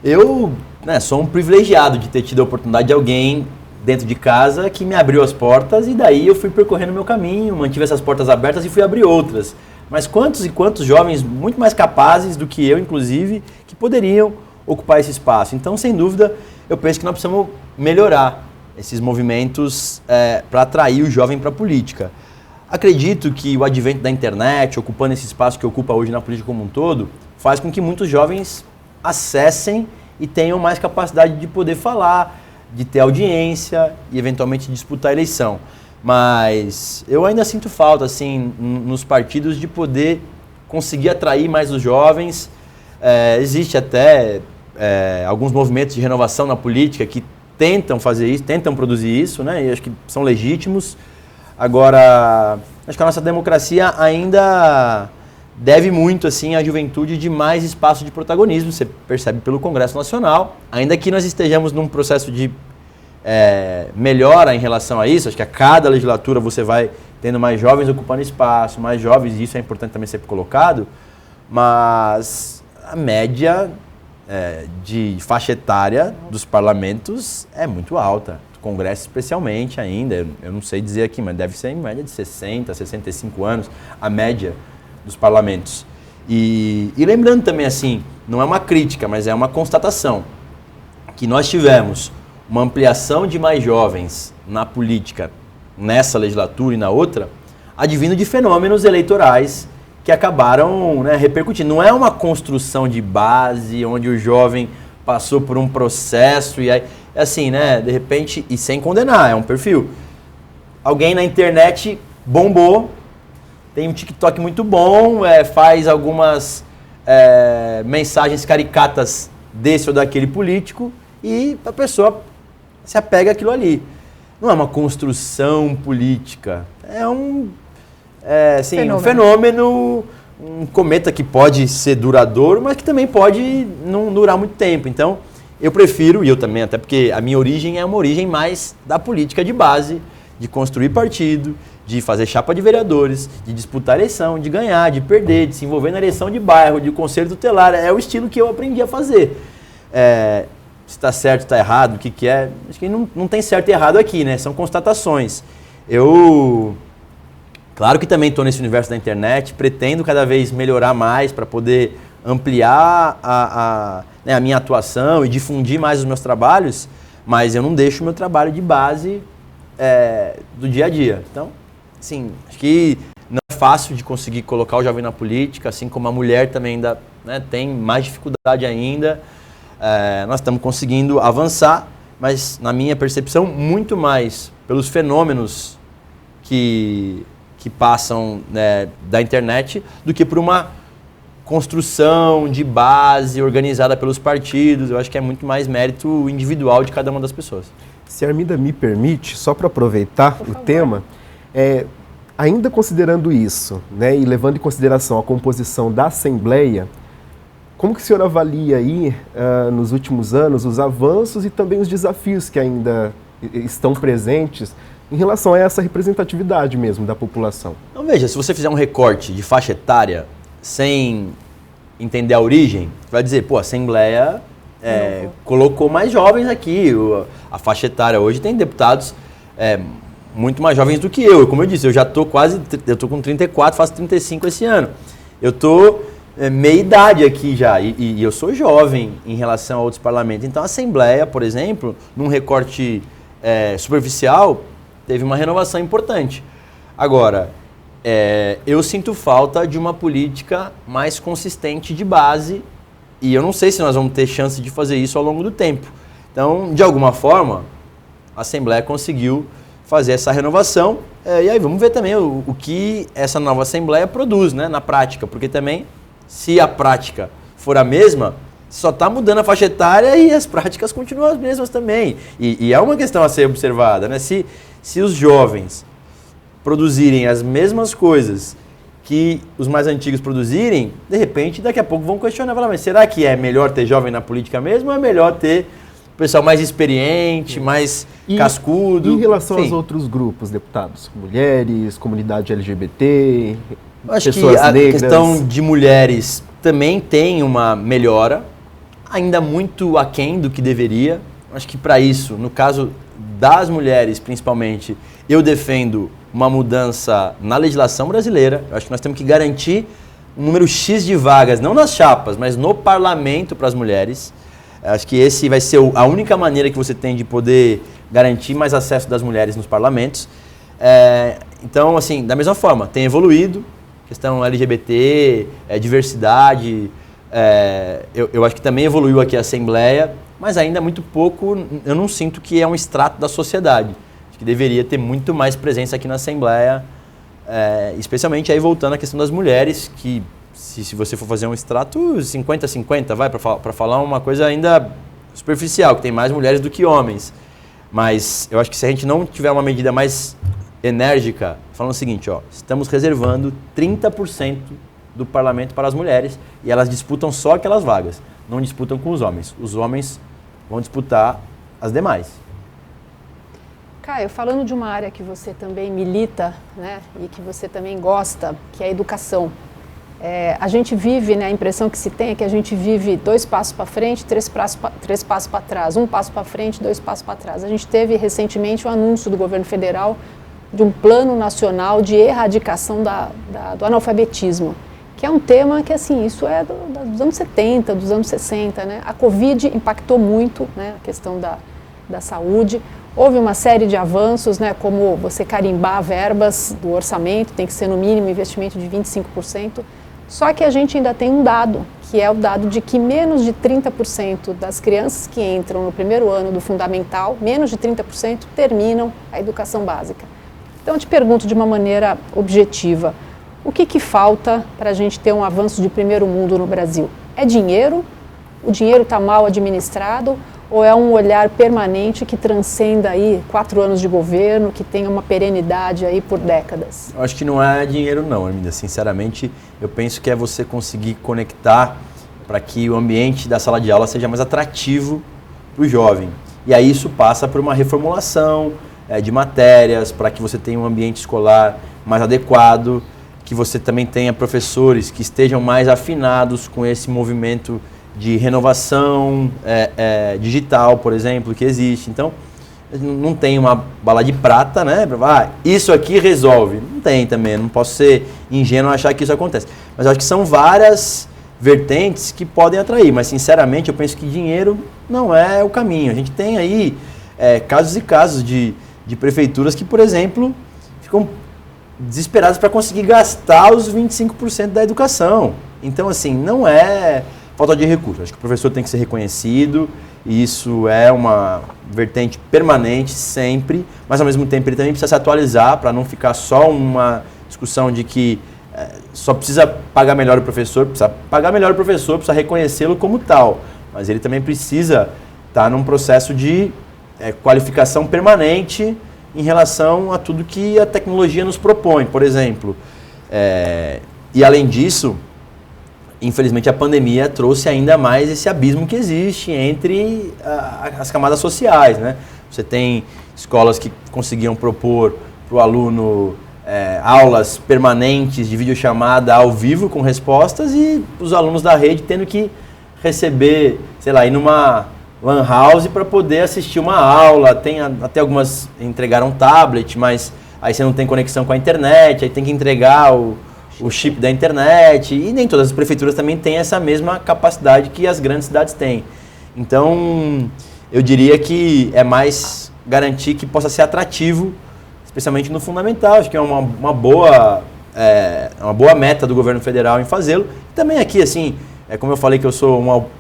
Speaker 2: Eu, né, sou um privilegiado de ter tido a oportunidade de alguém dentro de casa que me abriu as portas e daí eu fui percorrendo o meu caminho, mantive essas portas abertas e fui abrir outras. Mas quantos e quantos jovens muito mais capazes do que eu, inclusive, que poderiam ocupar esse espaço? Então, sem dúvida, eu penso que nós precisamos melhorar esses movimentos para atrair o jovem para a política. Acredito que o advento da internet, ocupando esse espaço que ocupa hoje na política como um todo, faz com que muitos jovens acessem e tenham mais capacidade de poder falar, de ter audiência e eventualmente disputar a eleição. Mas eu ainda sinto falta, assim, nos partidos de poder conseguir atrair mais os jovens. Existe até alguns movimentos de renovação na política que tentam fazer isso, tentam produzir isso, né? E acho que são legítimos. Agora, acho que a nossa democracia ainda deve muito, assim, à juventude de mais espaço de protagonismo. Você percebe pelo Congresso Nacional, ainda que nós estejamos num processo de melhora em relação a isso. Acho que a cada legislatura você vai tendo mais jovens ocupando espaço, mais jovens, e isso é importante também ser colocado, mas a média de faixa etária dos parlamentos é muito alta, do Congresso especialmente ainda, eu não sei dizer aqui, mas deve ser em média de 60, 65 anos, a média dos parlamentos. E lembrando também, assim, não é uma crítica, mas é uma constatação, que nós tivemos uma ampliação de mais jovens na política nessa legislatura e na outra, advindo de fenômenos eleitorais que acabaram, né, repercutindo. Não é uma construção de base, onde o jovem passou por um processo e aí, assim, né, de repente, e sem condenar, é um perfil. Alguém na internet bombou, tem um TikTok muito bom, faz algumas mensagens caricatas desse ou daquele político e a pessoa se apega àquilo ali. Não é uma construção política, é um fenômeno, um cometa que pode ser duradouro, mas que também pode não durar muito tempo. Então, eu prefiro, e eu também, até porque a minha origem é uma origem mais da política de base, de construir partido, de fazer chapa de vereadores, de disputar eleição, de ganhar, de perder, de se envolver na eleição de bairro, de conselho tutelar. É o estilo que eu aprendi a fazer. Se está certo, está errado, o que é... Acho que não tem certo e errado aqui, né? São constatações. Claro que também estou nesse universo da internet, pretendo cada vez melhorar mais para poder ampliar a minha atuação e difundir mais os meus trabalhos, mas eu não deixo o meu trabalho de base do dia a dia. Então, assim, acho que não é fácil de conseguir colocar o jovem na política, assim como a mulher também ainda, né, tem mais dificuldade ainda. Nós estamos conseguindo avançar, mas na minha percepção, muito mais pelos fenômenos que passam, né, da internet do que por uma construção de base organizada pelos partidos. Eu acho que é muito mais mérito individual de cada uma das pessoas.
Speaker 4: Se a Arminda me permite, só para aproveitar o tema, ainda considerando isso, né, e levando em consideração a composição da Assembleia, como que o senhor avalia aí, nos últimos anos, os avanços e também os desafios que ainda estão presentes em relação a essa representatividade mesmo da população?
Speaker 2: Então veja, se você fizer um recorte de faixa etária sem entender a origem, você vai dizer, a Assembleia colocou mais jovens aqui, a faixa etária hoje tem deputados muito mais jovens do que eu. Como eu disse, eu já estou com 34, faço 35 esse ano. Eu estou meia idade aqui já, e eu sou jovem em relação a outros parlamentos. Então a Assembleia, por exemplo, num recorte superficial, teve uma renovação importante. Agora, eu sinto falta de uma política mais consistente de base, e eu não sei se nós vamos ter chance de fazer isso ao longo do tempo. Então, de alguma forma, a Assembleia conseguiu fazer essa renovação, e aí vamos ver também o que essa nova Assembleia produz, né, na prática, porque também, se a prática for a mesma, só está mudando a faixa etária e as práticas continuam as mesmas também. E é uma questão a ser observada, né? Se os jovens produzirem as mesmas coisas que os mais antigos produzirem, de repente, daqui a pouco vão questionar, falar, mas será que é melhor ter jovem na política mesmo ou é melhor ter o pessoal mais experiente, mais cascudo?
Speaker 4: Em relação
Speaker 2: Enfim,
Speaker 4: aos outros grupos, deputados, mulheres, comunidade LGBT,
Speaker 2: acho que
Speaker 4: pessoas
Speaker 2: a
Speaker 4: negras...
Speaker 2: questão de mulheres também tem uma melhora, ainda muito aquém do que deveria. Acho que para isso, no caso das mulheres principalmente, eu defendo uma mudança na legislação brasileira. Eu acho que nós temos que garantir um número X de vagas, não nas chapas, mas no parlamento para as mulheres. Acho que esse vai ser a única maneira que você tem de poder garantir mais acesso das mulheres nos parlamentos. Então, assim, da mesma forma, tem evoluído, questão LGBT, diversidade, eu acho que também evoluiu aqui a Assembleia, mas ainda muito pouco, eu não sinto que é um extrato da sociedade. Acho que deveria ter muito mais presença aqui na Assembleia, especialmente aí voltando à questão das mulheres, que se você for fazer um extrato 50-50, vai, para falar uma coisa ainda superficial, que tem mais mulheres do que homens. Mas eu acho que se a gente não tiver uma medida mais enérgica, falando o seguinte, estamos reservando 30% do parlamento para as mulheres e elas disputam só aquelas vagas, não disputam com os homens. Os homens vão disputar as demais.
Speaker 3: Caio, falando de uma área que você também milita, né, e que você também gosta, que é a educação. A gente vive, né, a impressão que se tem é que a gente vive 2 passos para frente, 3 passos para trás, 1 passo para frente, 2 passos para trás. A gente teve recentemente o anúncio do governo federal de um plano nacional de erradicação do analfabetismo, que é um tema que, assim, isso é dos anos 70, dos anos 60, né? A Covid impactou muito, né, a questão da saúde. Houve uma série de avanços, né, como você carimbar verbas do orçamento, tem que ser no mínimo investimento de 25%. Só que a gente ainda tem um dado, que é o dado de que menos de 30% das crianças que entram no primeiro ano do fundamental, menos de 30% terminam a educação básica. Então eu te pergunto de uma maneira objetiva, o que falta para a gente ter um avanço de primeiro mundo no Brasil? É dinheiro? O dinheiro está mal administrado? Ou é um olhar permanente que transcenda aí 4 anos de governo, que tenha uma perenidade aí por décadas?
Speaker 2: Eu acho que não é dinheiro não, Arminda. Sinceramente, eu penso que é você conseguir conectar para que o ambiente da sala de aula seja mais atrativo para o jovem. E aí isso passa por uma reformulação de matérias, para que você tenha um ambiente escolar mais adequado, que você também tenha professores que estejam mais afinados com esse movimento de renovação digital, por exemplo, que existe. Então, não tem uma bala de prata, né? Isso aqui resolve. Não tem também, não posso ser ingênuo achar que isso acontece. Mas eu acho que são várias vertentes que podem atrair, mas sinceramente eu penso que dinheiro não é o caminho. A gente tem aí casos e casos de prefeituras que, por exemplo, ficam desesperadas para conseguir gastar os 25% da educação. Então, assim, não é falta de recursos. Acho que o professor tem que ser reconhecido, e isso é uma vertente permanente sempre, mas ao mesmo tempo ele também precisa se atualizar para não ficar só uma discussão de que só precisa pagar melhor o professor, precisa reconhecê-lo como tal, mas ele também precisa estar num processo de qualificação permanente em relação a tudo que a tecnologia nos propõe, por exemplo. E além disso, infelizmente a pandemia trouxe ainda mais esse abismo que existe entre as camadas sociais, né? Você tem escolas que conseguiam propor para o aluno aulas permanentes de videochamada ao vivo com respostas e os alunos da rede tendo que receber, sei lá, ir numa lan house para poder assistir uma aula. Tem até algumas entregaram tablet, mas aí você não tem conexão com a internet, aí tem que entregar o chip da internet, e nem todas as prefeituras também têm essa mesma capacidade que as grandes cidades têm. Então, eu diria que é mais garantir que possa ser atrativo, especialmente no fundamental. Acho que é uma boa meta do governo federal em fazê-lo. Também aqui, assim, como eu falei que eu sou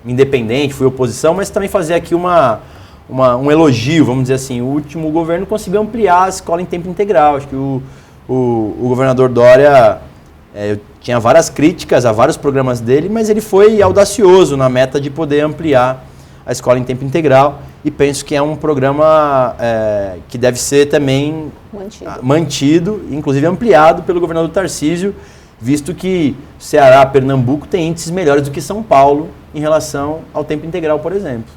Speaker 2: independente, fui oposição, mas também fazer aqui um elogio, vamos dizer assim. O último governo conseguiu ampliar a escola em tempo integral. Acho que o governador Dória tinha várias críticas a vários programas dele, mas ele foi audacioso na meta de poder ampliar a escola em tempo integral, e penso que é um programa que deve ser também mantido, inclusive ampliado pelo governador Tarcísio, visto que Ceará, Pernambuco tem índices melhores do que São Paulo em relação ao tempo integral, por exemplo.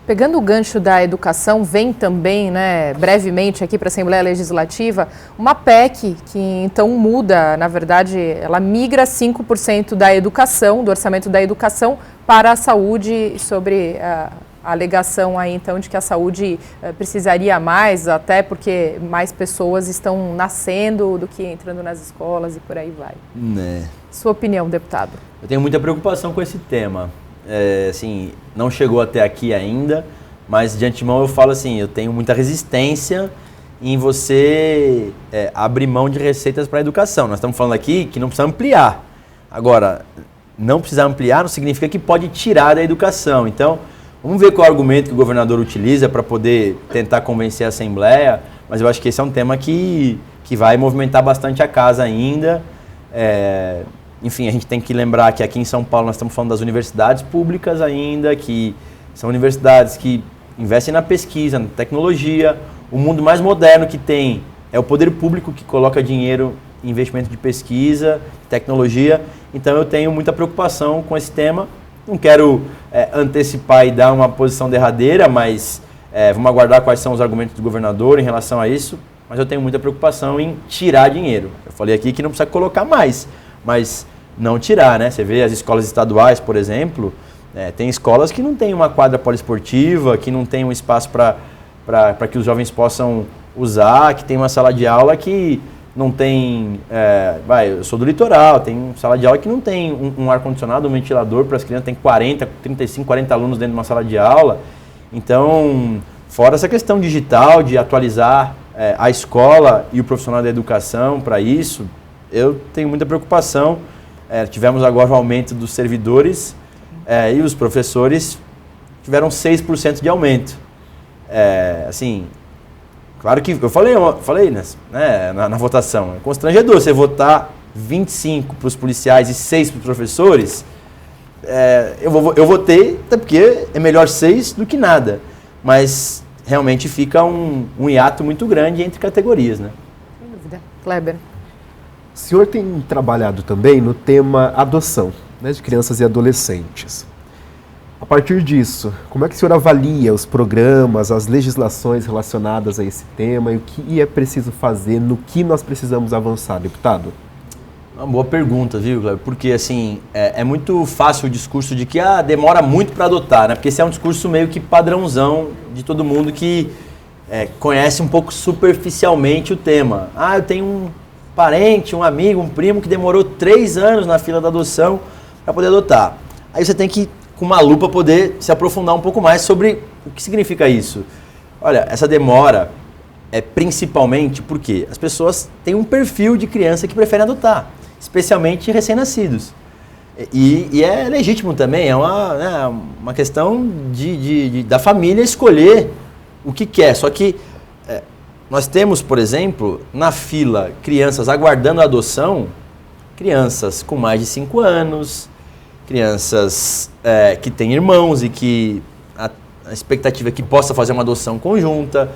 Speaker 1: Pegando o gancho da educação, vem também, né, brevemente aqui para a Assembleia Legislativa, uma PEC que então muda, na verdade, ela migra 5% da educação, do orçamento da educação, para a saúde, sobre a alegação aí então de que a saúde precisaria mais, até porque mais pessoas estão nascendo do que entrando nas escolas e por aí vai. Sua opinião, deputado?
Speaker 2: Eu tenho muita preocupação com esse tema. Assim, não chegou até aqui ainda, mas de antemão eu falo assim, eu tenho muita resistência em você abrir mão de receitas para a educação. Nós estamos falando aqui que não precisa ampliar. Agora, não precisar ampliar não significa que pode tirar da educação. Então, vamos ver qual é o argumento que o governador utiliza para poder tentar convencer a Assembleia, mas eu acho que esse é um tema que vai movimentar bastante a casa ainda. Enfim, a gente tem que lembrar que aqui em São Paulo nós estamos falando das universidades públicas ainda, que são universidades que investem na pesquisa, na tecnologia. O mundo mais moderno que tem é o poder público que coloca dinheiro em investimento de pesquisa, tecnologia. Então eu tenho muita preocupação com esse tema. Não quero antecipar e dar uma posição derradeira, mas vamos aguardar quais são os argumentos do governador em relação a isso. Mas eu tenho muita preocupação em tirar dinheiro. Eu falei aqui que não precisa colocar mais, mas não tirar, né? Você vê as escolas estaduais, por exemplo, tem escolas que não tem uma quadra poliesportiva, que não tem um espaço para que os jovens possam usar, que tem uma sala de aula que não tem... eu sou do litoral, tem sala de aula que não tem um ar-condicionado, um ventilador para as crianças, tem 35, 40 alunos dentro de uma sala de aula. Então, fora essa questão digital, de atualizar a escola e o profissional da educação para isso, eu tenho muita preocupação. Tivemos agora o aumento dos servidores e os professores tiveram 6% de aumento. Assim, claro que eu falei na votação, é constrangedor você votar 25 para os policiais e 6 para os professores. Eu votei, até porque é melhor 6 do que nada, mas realmente fica um hiato muito grande entre categorias, né?
Speaker 1: Sem dúvida. Kleber.
Speaker 4: O senhor tem trabalhado também no tema adoção, né, de crianças e adolescentes. A partir disso, como é que o senhor avalia os programas, as legislações relacionadas a esse tema e o que é preciso fazer, no que nós precisamos avançar, deputado?
Speaker 2: Uma boa pergunta, viu, Cleber? Porque assim, é muito fácil o discurso de que demora muito para adotar, né? Porque esse é um discurso meio que padrãozão de todo mundo que conhece um pouco superficialmente o tema. Eu tenho um parente, um amigo, um primo que demorou 3 anos na fila da adoção para poder adotar. Aí você tem que, com uma lupa, poder se aprofundar um pouco mais sobre o que significa isso. Olha, essa demora é principalmente porque as pessoas têm um perfil de criança que preferem adotar, especialmente recém-nascidos. E é legítimo também, é uma questão da família escolher o que quer. Só que nós temos, por exemplo, na fila, crianças aguardando a adoção, crianças com mais de 5 anos, crianças que têm irmãos e que a expectativa é que possa fazer uma adoção conjunta,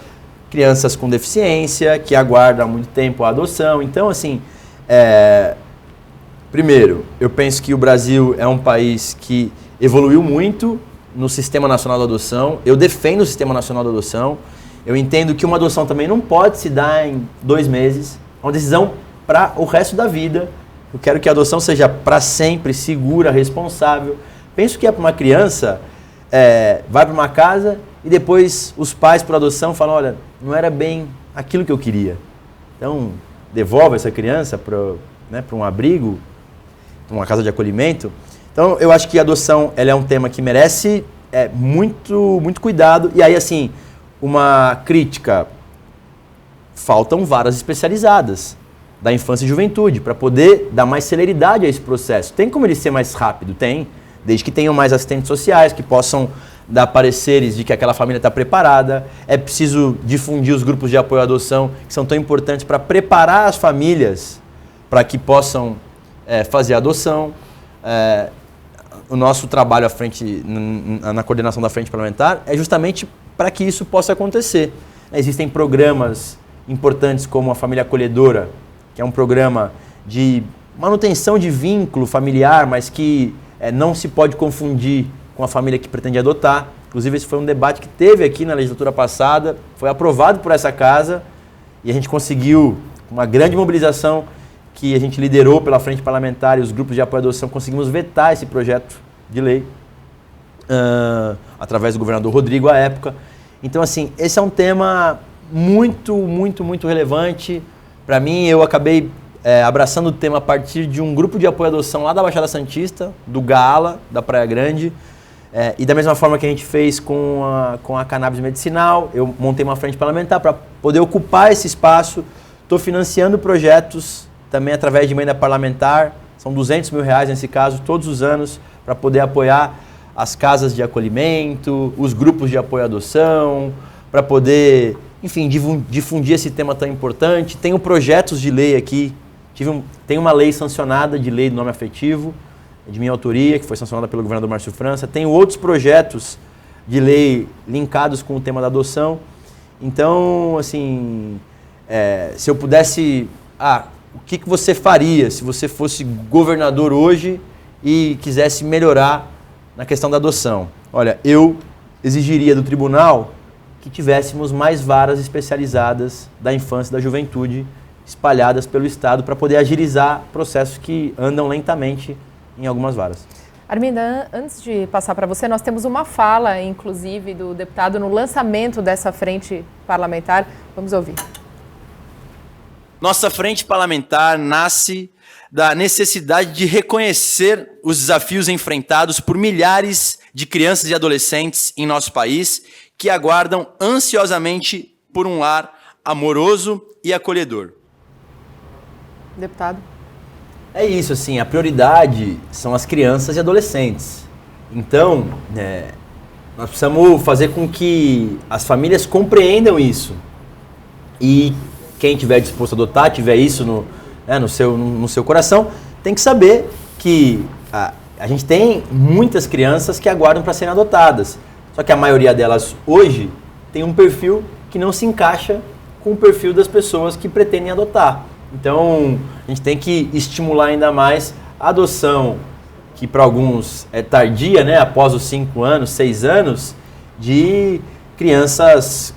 Speaker 2: crianças com deficiência, que aguardam há muito tempo a adoção. Então, assim, primeiro, eu penso que o Brasil é um país que evoluiu muito no Sistema Nacional da Adoção. Eu defendo o Sistema Nacional da Adoção. Eu entendo que uma adoção também não pode se dar em 2 meses. É uma decisão para o resto da vida. Eu quero que a adoção seja para sempre, segura, responsável. Penso que para uma criança, vai para uma casa e depois os pais, por adoção, falam, olha, não era bem aquilo que eu queria. Então, devolve essa criança para um abrigo, para uma casa de acolhimento. Então, eu acho que a adoção ela é um tema que merece muito, muito cuidado. E aí, assim, uma crítica, faltam varas especializadas da infância e juventude para poder dar mais celeridade a esse processo. Tem como ele ser mais rápido? Tem, desde que tenham mais assistentes sociais que possam dar pareceres de que aquela família está preparada. É preciso difundir os grupos de apoio à adoção, que são tão importantes para preparar as famílias para que possam fazer a adoção. O nosso trabalho à frente, na coordenação da frente parlamentar é justamente para que isso possa acontecer. Existem programas importantes como a Família Acolhedora, que é um programa de manutenção de vínculo familiar, mas que não se pode confundir com a família que pretende adotar. Inclusive, esse foi um debate que teve aqui na legislatura passada, foi aprovado por essa casa e a gente conseguiu, uma grande mobilização que a gente liderou pela frente parlamentar e os grupos de apoio à adoção, conseguimos vetar esse projeto de lei através do governador Rodrigo à época. Então, assim, esse é um tema muito, muito, muito relevante. Para mim, eu acabei abraçando o tema a partir de um grupo de apoio à adoção lá da Baixada Santista, do Gala, da Praia Grande. E da mesma forma que a gente fez com a cannabis medicinal, eu montei uma frente parlamentar para poder ocupar esse espaço. Estou financiando projetos também através de emenda parlamentar, são R$200 mil nesse caso, todos os anos, para poder apoiar as casas de acolhimento, os grupos de apoio à adoção, para poder, enfim, difundir esse tema tão importante. Tenho projetos de lei aqui, tem uma lei sancionada de lei do nome afetivo, de minha autoria, que foi sancionada pelo governador Márcio França. Tenho outros projetos de lei linkados com o tema da adoção. Então, assim, se eu pudesse... o que você faria se você fosse governador hoje e quisesse melhorar na questão da adoção? Olha, eu exigiria do tribunal que tivéssemos mais varas especializadas da infância e da juventude espalhadas pelo Estado para poder agilizar processos que andam lentamente em algumas varas.
Speaker 1: Arminda, antes de passar para você, nós temos uma fala, inclusive, do deputado no lançamento dessa frente parlamentar. Vamos ouvir.
Speaker 5: Nossa frente parlamentar nasce da necessidade de reconhecer os desafios enfrentados por milhares de crianças e adolescentes em nosso país que aguardam ansiosamente por um lar amoroso e acolhedor.
Speaker 1: Deputado.
Speaker 2: É isso, assim, a prioridade são as crianças e adolescentes. Então, nós precisamos fazer com que as famílias compreendam isso. E quem estiver disposto a adotar, tiver isso no seu coração, tem que saber que a gente tem muitas crianças que aguardam para serem adotadas. Só que a maioria delas hoje tem um perfil que não se encaixa com o perfil das pessoas que pretendem adotar. Então, a gente tem que estimular ainda mais a adoção, que para alguns é tardia, né, após os 5 anos, 6 anos, de crianças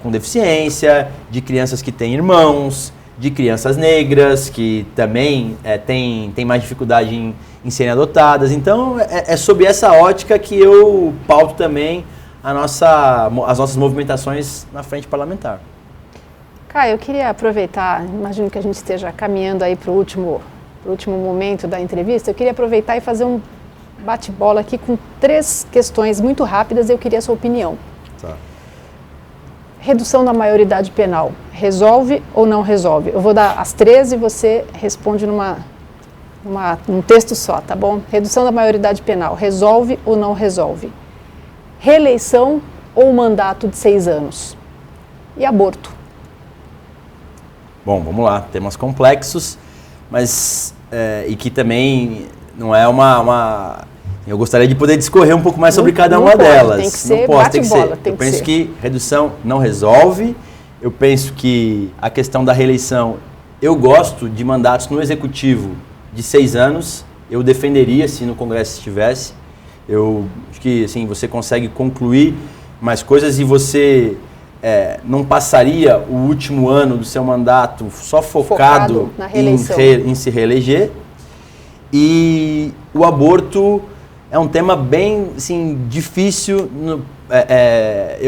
Speaker 2: com deficiência, de crianças que têm irmãos, de crianças negras, que também têm mais dificuldade em serem adotadas. Então, é sob essa ótica que eu pauto também as nossas movimentações na frente parlamentar.
Speaker 3: Caio, eu queria aproveitar, imagino que a gente esteja caminhando aí para o último momento da entrevista, eu queria aproveitar e fazer um bate-bola aqui com 3 questões muito rápidas e eu queria a sua opinião.
Speaker 2: Tá.
Speaker 3: Redução da maioridade penal, resolve ou não resolve? Eu vou dar as 3 e você responde num texto só, tá bom? Redução da maioridade penal, resolve ou não resolve? Reeleição ou mandato de 6 anos? E aborto?
Speaker 2: Bom, vamos lá, temas complexos, mas e que também não é uma... Eu gostaria de poder discorrer um pouco mais sobre cada uma delas.
Speaker 3: Tem que ser bate-bola.
Speaker 2: Eu penso que redução não resolve. Eu penso que a questão da reeleição, eu gosto de mandatos no Executivo de 6 anos. Eu defenderia se no Congresso estivesse. Eu acho que assim, você consegue concluir mais coisas e você não passaria o último ano do seu mandato só focado em se reeleger. E o aborto é um tema bem assim, difícil.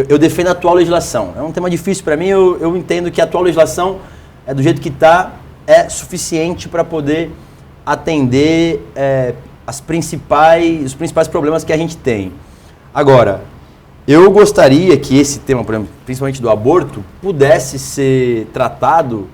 Speaker 2: Eu defendo a atual legislação. É um tema difícil para mim. Eu entendo que a atual legislação, do jeito que está, é suficiente para poder atender os principais problemas que a gente tem. Agora, eu gostaria que esse tema, por exemplo, principalmente do aborto, pudesse ser tratado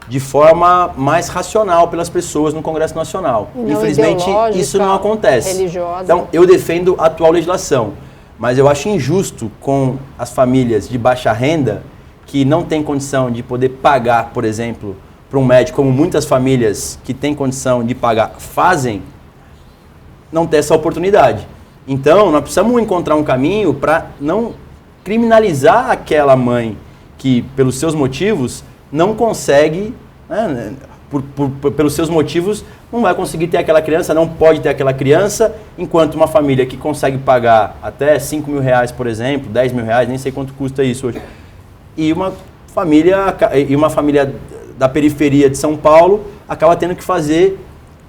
Speaker 2: de forma mais racional pelas pessoas no Congresso Nacional. Infelizmente, isso não acontece.
Speaker 3: Religiosa.
Speaker 2: Então, eu defendo a atual legislação, mas eu acho injusto com as famílias de baixa renda que não têm condição de poder pagar, por exemplo, para um médico, como muitas famílias que têm condição de pagar fazem, não ter essa oportunidade. Então, nós precisamos encontrar um caminho para não criminalizar aquela mãe que, pelos seus motivos, não consegue, né, pelos seus motivos, não vai conseguir ter aquela criança, não pode ter aquela criança, enquanto uma família que consegue pagar até 5 mil reais, por exemplo, 10 mil reais, nem sei quanto custa isso hoje, e uma família da periferia de São Paulo acaba tendo que fazer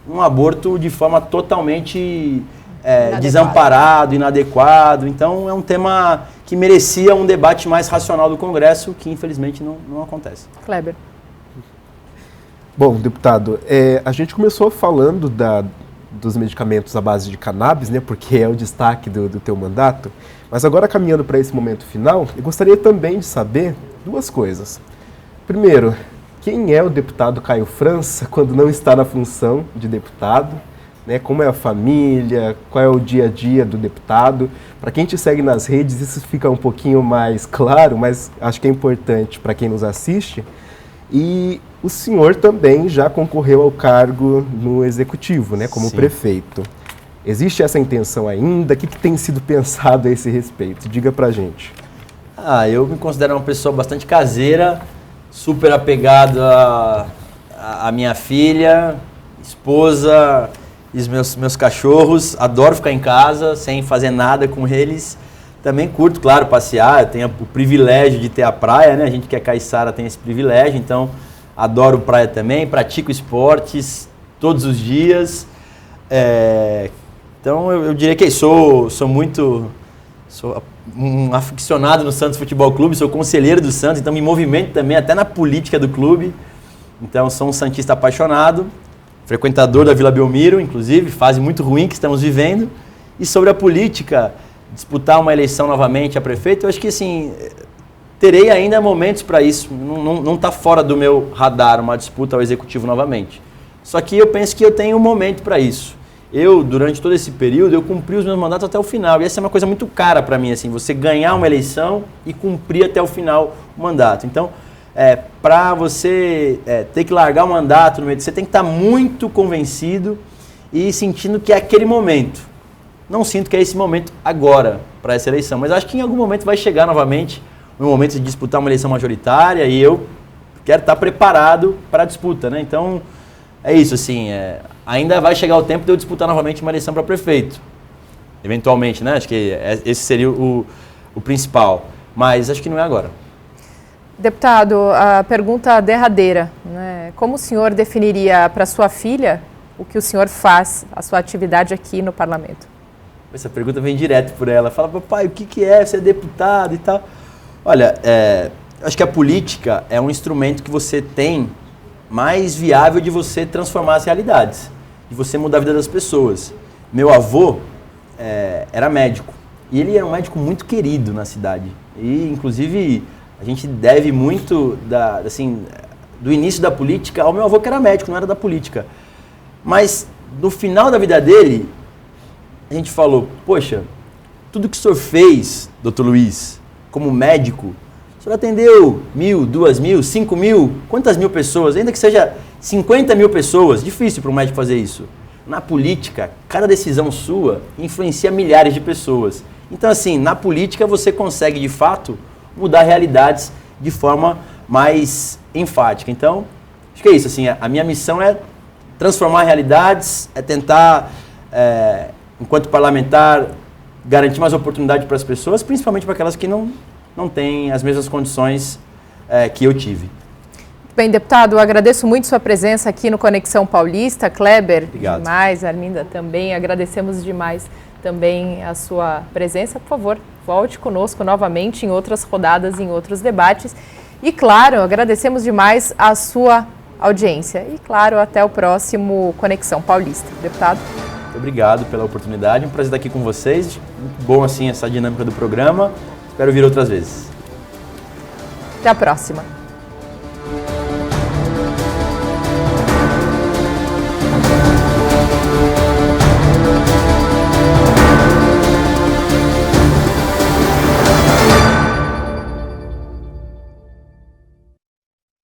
Speaker 2: um aborto de forma totalmente desamparado, inadequado. Então é um tema que merecia um debate mais racional do Congresso, que infelizmente não acontece.
Speaker 1: Kleber.
Speaker 4: Bom, deputado, a gente começou falando dos medicamentos à base de cannabis, né, porque é o destaque do teu mandato, mas agora caminhando para esse momento final, eu gostaria também de saber duas coisas. Primeiro, quem é o deputado Caio França quando não está na função de deputado? Né, como é a família, qual é o dia a dia do deputado? Para quem te segue nas redes, isso fica um pouquinho mais claro, mas acho que é importante para quem nos assiste. E o senhor também já concorreu ao cargo no Executivo, né, como prefeito. Existe essa intenção ainda? O que tem sido pensado a esse respeito? Diga pra gente.
Speaker 2: Eu me considero uma pessoa bastante caseira, super apegado à minha filha, esposa e os meus cachorros. Adoro ficar em casa sem fazer nada com eles. Também curto, claro, passear. Eu tenho o privilégio de ter a praia, né? A gente que é caiçara tem esse privilégio, então adoro praia também, pratico esportes todos os dias. Então eu diria que sou um aficionado no Santos Futebol Clube, sou conselheiro do Santos, então me movimento também até na política do clube. Então sou um santista apaixonado, frequentador da Vila Belmiro, inclusive, fase muito ruim que estamos vivendo. E sobre a política, disputar uma eleição novamente a prefeito, eu acho que assim, terei ainda momentos para isso. Não está fora do meu radar uma disputa ao Executivo novamente. Só que eu penso que eu tenho um momento para isso. Durante todo esse período, eu cumpri os meus mandatos até o final. E essa é uma coisa muito cara para mim, assim, você ganhar uma eleição e cumprir até o final o mandato. Então, para você ter que largar o mandato no meio, você tem que estar muito convencido e sentindo que é aquele momento. Não sinto que é esse momento agora para essa eleição, mas acho que em algum momento vai chegar novamente o momento de disputar uma eleição majoritária e eu quero estar preparado para a disputa, né? Então, é isso, assim, ainda vai chegar o tempo de eu disputar novamente uma eleição para prefeito, eventualmente, né? Acho que esse seria o principal, mas acho que não é agora.
Speaker 1: Deputado, a pergunta derradeira, né? Como o senhor definiria para sua filha o que o senhor faz, a sua atividade aqui no parlamento?
Speaker 2: Essa pergunta vem direto por ela. Fala, papai, o que é ser deputado e tal? Olha, acho que a política é um instrumento que você tem mais viável de você transformar as realidades, de você mudar a vida das pessoas. Meu avô era médico e ele era um médico muito querido na cidade. E, inclusive, a gente deve muito do início da política ao meu avô, que era médico, não era da política. Mas, no final da vida dele, a gente falou, poxa, tudo que o senhor fez, doutor Luiz, como médico, o senhor atendeu 1.000, 2.000, 5.000, quantas mil pessoas, ainda que seja 50 mil pessoas, difícil para um médico fazer isso. Na política, cada decisão sua influencia milhares de pessoas. Então, assim, na política você consegue, de fato, mudar realidades de forma mais enfática. Então, acho que é isso, assim, a minha missão é transformar realidades, é tentar, enquanto parlamentar, garantir mais oportunidade para as pessoas, principalmente para aquelas que não têm as mesmas condições que eu tive.
Speaker 1: Bem, deputado, eu agradeço muito sua presença aqui no Conexão Paulista. Kleber,
Speaker 2: obrigado.
Speaker 1: Demais, Arminda também, agradecemos demais também a sua presença. Por favor, volte conosco novamente em outras rodadas, em outros debates. E, claro, agradecemos demais a sua audiência. E, claro, até o próximo Conexão Paulista. Deputado.
Speaker 2: Muito obrigado pela oportunidade, um prazer estar aqui com vocês. Muito bom, assim, essa dinâmica do programa. Espero vir outras vezes.
Speaker 1: Até a próxima.